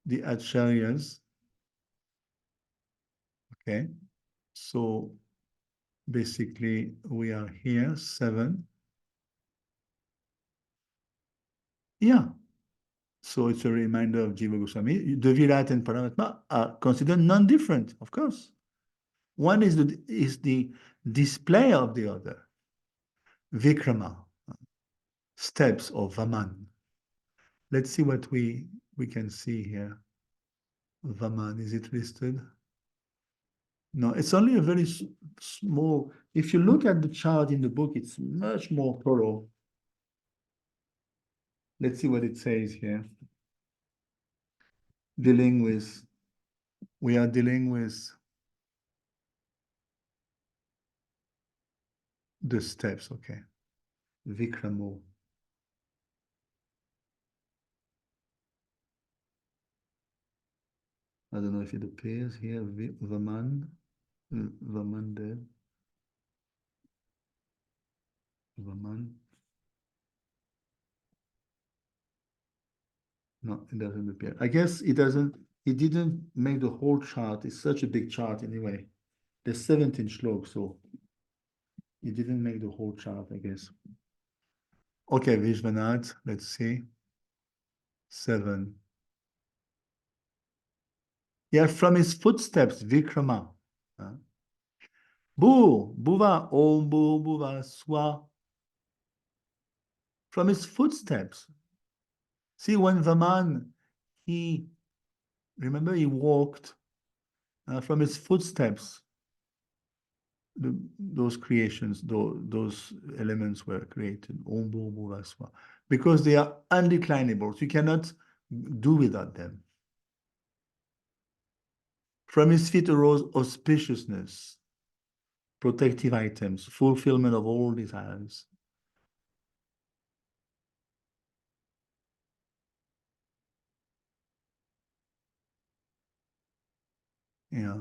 Speaker 2: the acharyas. Okay, so basically we are here, 7. Yeah, so it's a reminder of Jiva Goswami. The Virat and Paramatma are considered non-different, of course. One is the display of the other. Vikrama, steps of Vaman. Let's see what we can see here. Vaman, is it listed? No, it's only a very small. If you look at the chart in the book, it's much more thorough. Let's see what it says here. We are dealing with the steps, okay. Vikramo. I don't know if it appears here, Vaman, Vaman. No, it doesn't appear. I guess it didn't make the whole chart. It's such a big chart anyway. There's 17 shlokas, so it didn't make the whole chart, I guess. Okay, Vishwanath, let's see. 7. Yeah, from his footsteps, Vikrama. Bhuva, Om Bhuva Swa. From his footsteps. See, when Vaman, remember he walked from his footsteps. Those creations, those elements were created. Om Bhuva Swa. Because they are undeclinable. So you cannot do without them. From his feet arose auspiciousness, protective items, fulfillment of all desires. Yeah.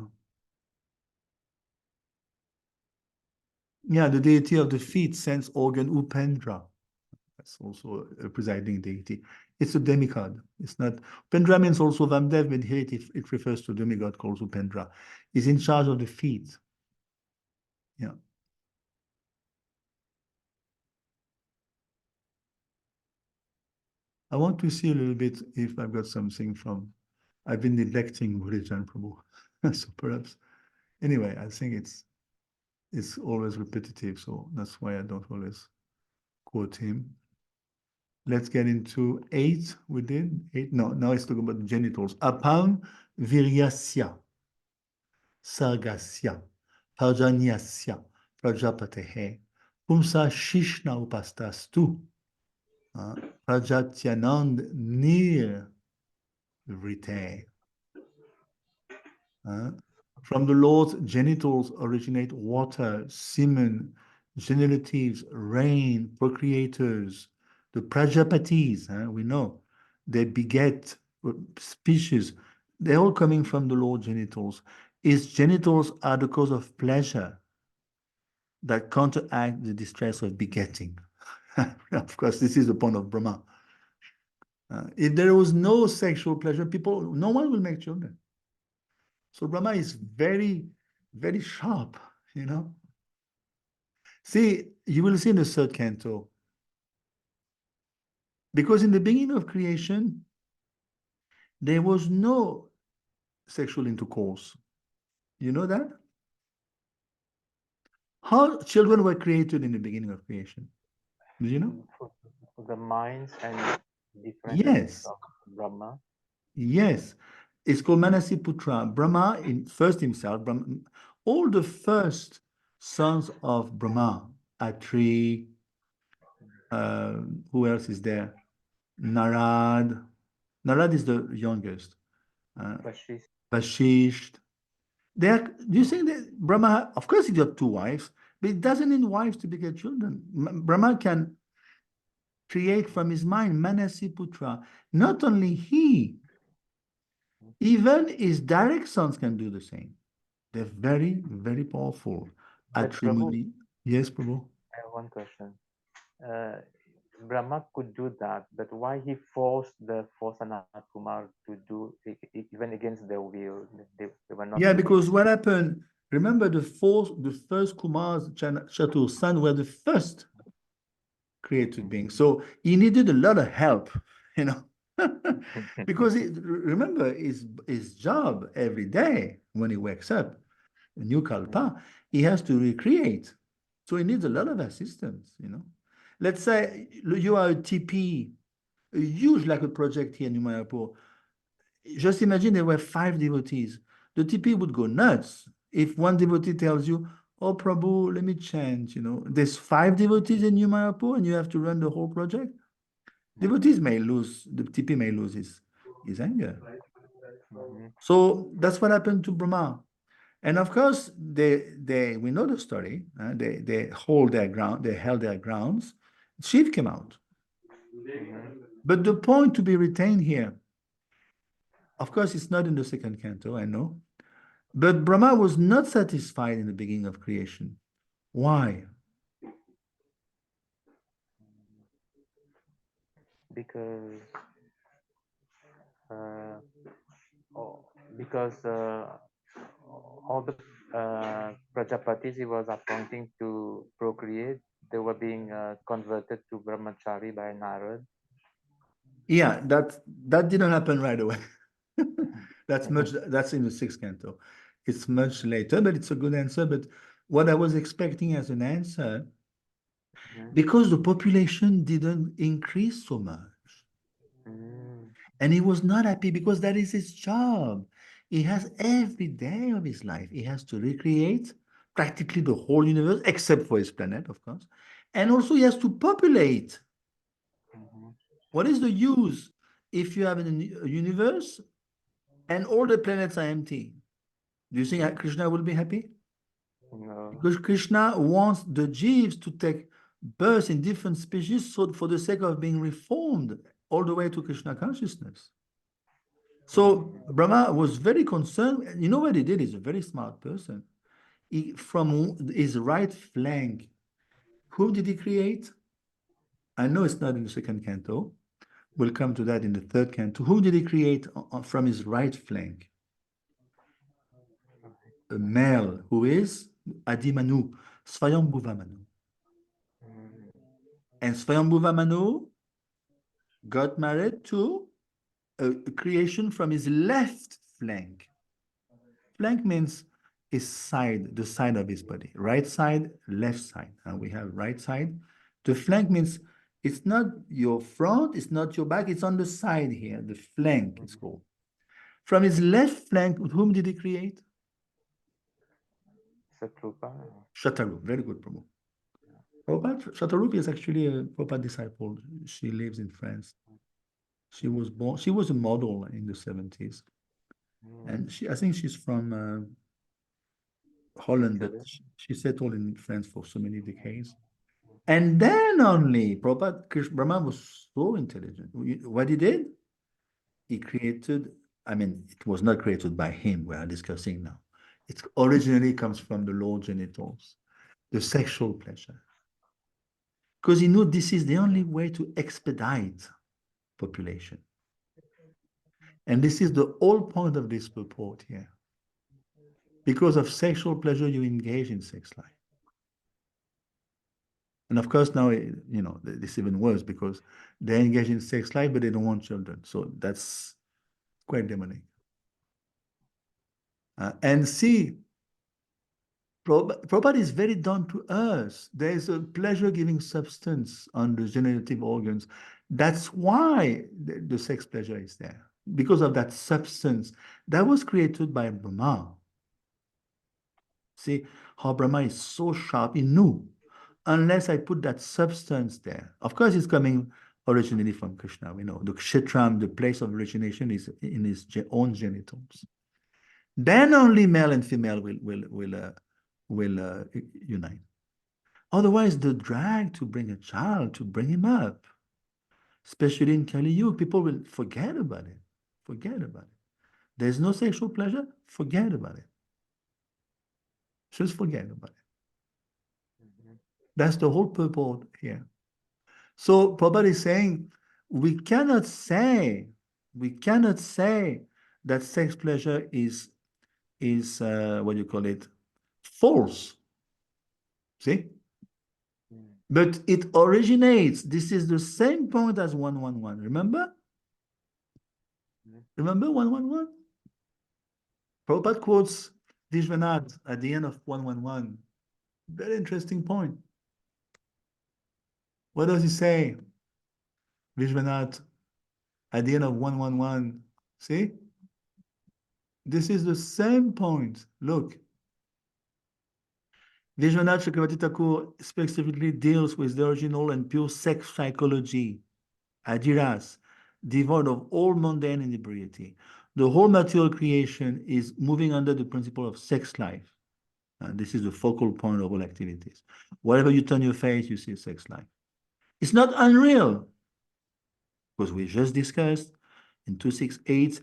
Speaker 2: Yeah, the deity of the feet, sense organ Upendra. It's also a presiding deity. It's a demigod. It's not. Upendra means also Vamdev, but here it refers to a demigod called Upendra. He's in charge of the feet. Yeah. I want to see a little bit if I've got something from. I've been neglecting religion, Prabhu. So perhaps. Anyway, I think it's always repetitive, so that's why I don't always quote him. Let's get into 8. We did 8. No, now it's talking about the genitals. Apam viryasya, sargasya, parjanyasya, prajapatehe, pumsa shishna upastastu, prajatyanand nir vrite. From the Lord's genitals originate water, semen, generatives, rain, procreators. The Prajapatis, we know, they beget species. They're all coming from the Lord's genitals. His genitals are the cause of pleasure that counteract the distress of begetting. Of course, this is the point of Brahma. If there was no sexual pleasure, no one will make children. So Brahma is very, very sharp, you know. See, you will see in the 3rd canto, because in the beginning of creation, there was no sexual intercourse. You know that? How children were created in the beginning of creation? Do you know?
Speaker 1: The minds and different
Speaker 2: Yes.
Speaker 1: of Brahma.
Speaker 2: Yes. It's called Manasi Putra. Brahma, first himself, Brahma, all the first sons of Brahma, Atri, who else is there? Narad. Narad is the youngest. Vashisht. Do you think that Brahma, of course he got 2 wives, but it doesn't need wives to beget children. Brahma can create from his mind Manasi Putra. Not only he, even his direct sons can do the same. They're very, very powerful. Atrimuni. Yes, Prabhu.
Speaker 1: I have one question. Brahma could do that, but why he forced the 4 Sanat Kumar to do even against their will? They were not.
Speaker 2: Yeah, because what happened? Remember the first Kumar's Chatur son were the first created beings. So he needed a lot of help, you know, because remember his job every day when he wakes up, a new kalpa, he has to recreate. So he needs a lot of assistance, you know. Let's say you are a TP, a huge like a project here in Mayapur. Just imagine there were 5 devotees. The TP would go nuts if one devotee tells you, "Oh, Prabhu, let me change." You know, there's 5 devotees in New Mayapur, and you have to run the whole project. Devotees may lose. The TP may lose his anger. So that's what happened to Brahma. And of course, we know the story. They hold their ground. They held their grounds. Shiv came out. But the point to be retained here, of course, it's not in the 2nd canto, I know. But Brahma was not satisfied in the beginning of creation. Why?
Speaker 1: Because all the Prajapatis he was appointing to procreate, they were being converted to Brahmachari by Narad.
Speaker 2: Yeah, that didn't happen right away. That's in the 6th canto. It's much later, but it's a good answer. But what I was expecting as an answer, because the population didn't increase so much. And he was not happy because that is his job. He has every day of his life, he has to recreate practically the whole universe, except for his planet, of course. And also he has to populate. What is the use if you have a universe and all the planets are empty? Do you think Krishna will be happy?
Speaker 1: No.
Speaker 2: Because Krishna wants the Jeeves to take birth in different species so for the sake of being reformed all the way to Krishna consciousness. So Brahma was very concerned. You know what he did? He's a very smart person. From his right flank, who did he create? I know it's not in the second canto. We'll come to that in the third canto. Whom did he create from his right flank? A male who is Adimanu, Swayambhuva Manu.
Speaker 1: Mm.
Speaker 2: And Swayambhuva Manu got married to a creation from his left flank. Flank means his side, the side of his body. Right side, left side. And we have right side. The flank means it's not your front, it's not your back, it's on the side here. The flank is called. From his left flank, whom did he create?
Speaker 1: Satrupa.
Speaker 2: Shatarup. Very good, Prabhu. Prabhupada, Shatarup is actually a Prabhupada disciple. She lives in France. She was born, she was a model in the 70s. And I think she's from Holland, but she settled in France for so many decades. And then only Prabhupada Krishna Brahma was so intelligent. What he did, he created, I mean, it was not created by him, we are discussing now. It originally comes from the lower genitals, the sexual pleasure. Because he knew this is the only way to expedite population. And this is the whole point of this purport here. Because of sexual pleasure, you engage in sex life. And of course, now, you know, it's even worse because they engage in sex life, but they don't want children. So that's quite demonic. And see, Prabhupada is very down to earth. There is a pleasure-giving substance on the generative organs. That's why the sex pleasure is there. Because of that substance that was created by Brahma. See how Brahma is so sharp, he knew. Unless I put that substance there. Of course, it's coming originally from Krishna. We know the kshetram, the place of origination, is in his own genitals. Then only male and female will unite. Otherwise, the drag to bring a child, to bring him up, especially in Kali Yuga, people will forget about it. Forget about it. There's no sexual pleasure, forget about it. Just forget about it. That's the whole purport here. So Prabhupada is saying, we cannot say that sex pleasure is what do you call it, false. See? But it originates. This is the same point as 111. Remember? Remember 111? Prabhupada quotes Vishwanath at the end of 111. Very interesting point. What does he say? Vishwanath at the end of 111. See? This is the same point. Look. Vishwanath Chakravarti Thakur specifically deals with the original and pure sex psychology, adiras, devoid of all mundane inebriety. The whole material creation is moving under the principle of sex life. This is the focal point of all activities. Wherever you turn your face, you see sex life. It's not unreal, because we just discussed in 268,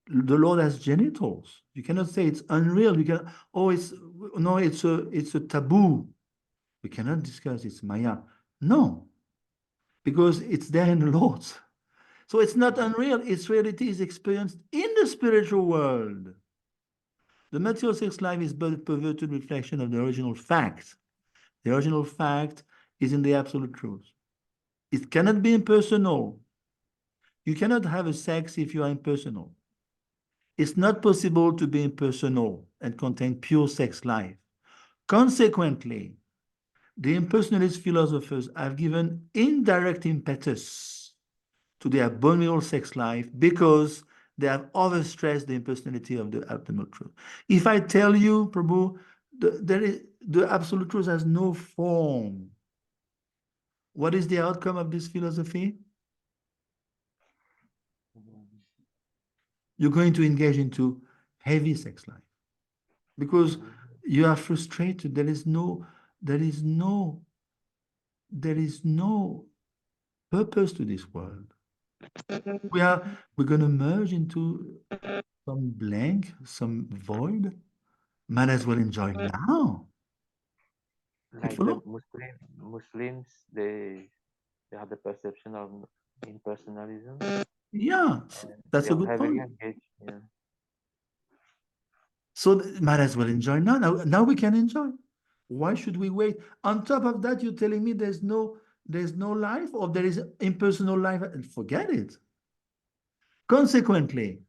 Speaker 2: the Lord has genitals. You cannot say it's unreal. You can, oh, it's a taboo. We cannot discuss it's Maya. No, because it's there in the Lord. So it's not unreal. Its reality is experienced in the spiritual world. The material sex life is but a perverted reflection of the original fact. The original fact is in the absolute truth. It cannot be impersonal. You cannot have a sex if you are impersonal. It's not possible to be impersonal and contain pure sex life. Consequently, the impersonalist philosophers have given indirect impetus to the abominable sex life because they have overstressed the impersonality of the absolute truth. If I tell you, Prabhu, the absolute truth has no form, what is the outcome of this philosophy? You're going to engage into heavy sex life because you are frustrated. There is no purpose to this world. We're going to merge into some blank, some void. Might as well enjoy now.
Speaker 1: Like the Muslims, they they have the perception of impersonalism.
Speaker 2: Yeah, that's
Speaker 1: They
Speaker 2: a
Speaker 1: are
Speaker 2: good
Speaker 1: heavily
Speaker 2: point.
Speaker 1: engaged. Yeah.
Speaker 2: So might as well enjoy now. Now we can enjoy. Why should we wait? On top of that, you're telling me there's no life, or there is impersonal life. Forget it. Consequently,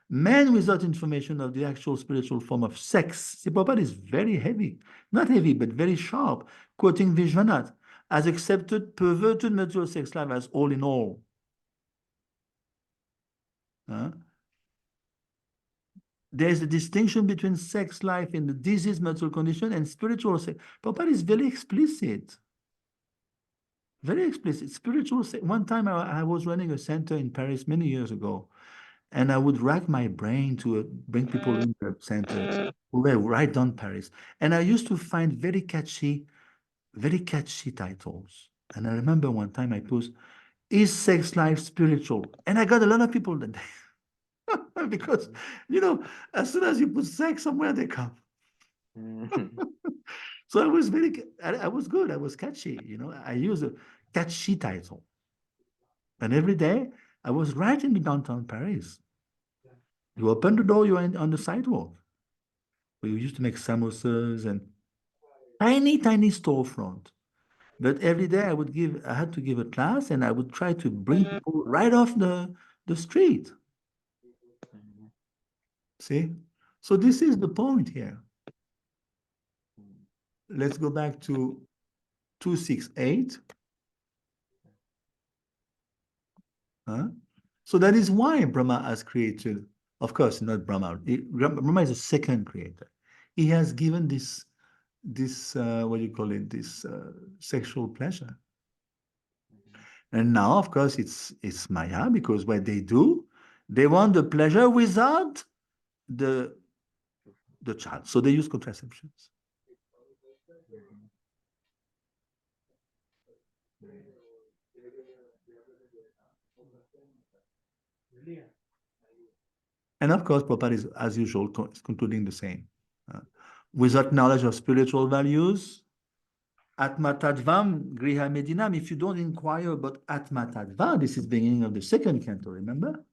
Speaker 2: man without information of the actual spiritual form of sex, see, Prabhupada is very heavy, not heavy, but very sharp, quoting Vishwanath, has accepted perverted material sex life as all in all. Huh? There's a distinction between sex life in the diseased mental condition and spiritual sex. Prabhupada is very explicit. Very explicit. Spiritual sex. One time I was running a center in Paris many years ago, and I would rack my brain to bring people in the center who were right on Paris. And I used to find very catchy titles. And I remember one time I posed, "Is sex life spiritual?" And I got a lot of people that day. Because, as soon as you put sex somewhere, they come. So I was I was good. I was catchy. I used a catchy title. And every day I was right in the downtown Paris. You open the door, you're on the sidewalk. We used to make samosas and tiny, tiny storefront. But every day I had to give a class, and I would try to bring people right off the street. See? So this is the point here. Let's go back to 268. Huh? So that is why Brahma has created, of course, not Brahma. Brahma is a second creator. He has given this what do you call it, this sexual pleasure. And now, of course, it's Maya, because what they do, they want the pleasure without the child. So they use contraceptions. And of course, Prabhupada is, as usual, is concluding the same. Without knowledge of spiritual values, Atma Tadvam Griha Medinam, if you don't inquire about Atma Tadva, this is the beginning of the second canto, remember?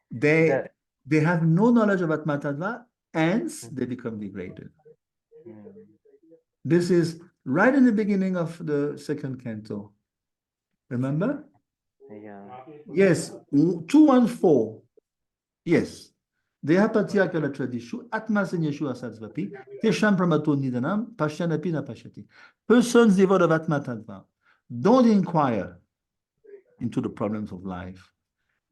Speaker 2: They have no knowledge of Atma Tadva, hence they become degraded. This is right in the beginning of the second canto. Remember?
Speaker 1: Yeah.
Speaker 2: Yes, 214. Yes. Dehapatia kala tradishu, atma senyeshu asatsvapi, tesham pramato nidanam, pashyanapi na pashyati. Persons devoid of Atma Tattva don't inquire into the problems of life.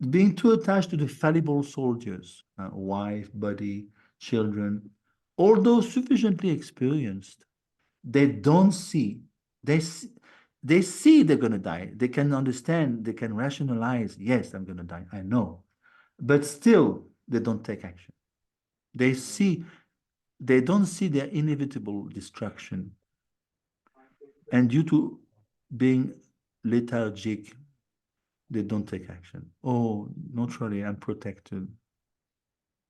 Speaker 2: Being too attached to the fallible soldiers, wife, body, children, although sufficiently experienced, they don't see. They see they're going to die. They can understand, they can rationalize, yes, I'm going to die, I know. But still, they don't take action. They don't see their inevitable destruction. And due to being lethargic, they don't take action. Oh, naturally, I'm protected.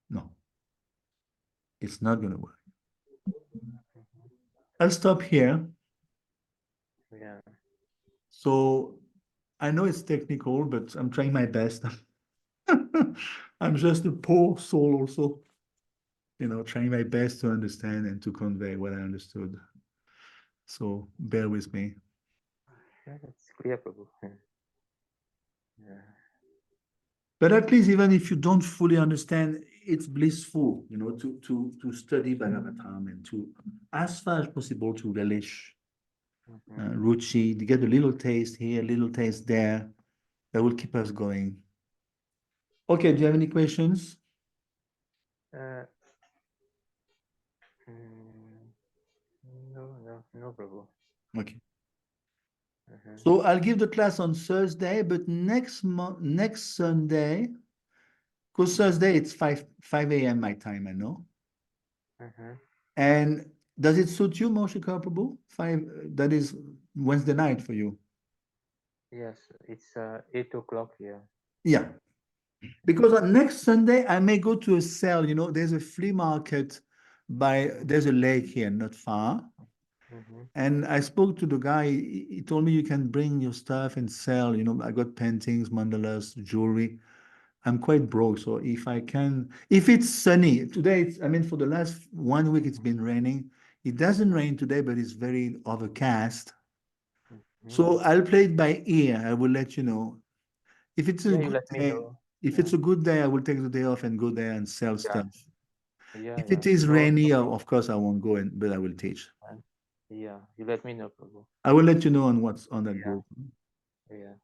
Speaker 2: No, it's not going to work. I'll stop here.
Speaker 1: Yeah.
Speaker 2: So I know it's technical, but I'm trying my best. I'm just a poor soul also, trying my best to understand and to convey what I understood. So bear with me.
Speaker 1: Yeah, that's clear, Prabhu. Yeah.
Speaker 2: But at least even if you don't fully understand, it's blissful, to study Bhagavatam and to, as far as possible, to relish ruchi, to get a little taste here, a little taste there. That will keep us going. Okay, do you have any questions?
Speaker 1: No, Prabhu.
Speaker 2: Okay. So I'll give the class on Thursday, but next Sunday, because Thursday it's 5 a.m. my time, I know. And does it suit you, Moshika Prabhu? That is Wednesday night for you.
Speaker 1: Yes, it's 8 o'clock here.
Speaker 2: Yeah. Because on next Sunday, I may go to a sale, there's a flea market there's a lake here, not far.
Speaker 1: Mhm.
Speaker 2: And I spoke to the guy. He told me you can bring your stuff and sell. You know, I got paintings, mandalas, jewelry. I'm quite broke, so if it's sunny today, I mean, for the last 1 week it's been raining. It doesn't rain today, but it's very overcast.
Speaker 1: Mhm.
Speaker 2: So I'll play it by ear. I will let you know. If it's a
Speaker 1: Yeah, you
Speaker 2: good
Speaker 1: let me
Speaker 2: day,
Speaker 1: know.
Speaker 2: if
Speaker 1: Yeah.
Speaker 2: it's a good day, I will take the day off and go there and sell
Speaker 1: Yeah.
Speaker 2: stuff.
Speaker 1: Yeah,
Speaker 2: If
Speaker 1: yeah.
Speaker 2: it is
Speaker 1: No,
Speaker 2: rainy,
Speaker 1: Prabhu.
Speaker 2: of course I won't go in, but I will teach.
Speaker 1: Man. Yeah, you let me know, Prabhu.
Speaker 2: I will let you know on what's on that
Speaker 1: Yeah,
Speaker 2: group.
Speaker 1: yeah.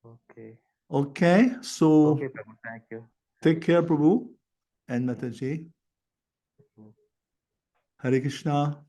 Speaker 1: Okay.
Speaker 2: Okay, so
Speaker 1: Okay, Prabhu. Thank you.
Speaker 2: take
Speaker 1: Hare
Speaker 2: care,
Speaker 1: Krishna.
Speaker 2: Prabhu and
Speaker 1: Mhm.
Speaker 2: Mataji.
Speaker 1: Mhm.
Speaker 2: Hare Krishna.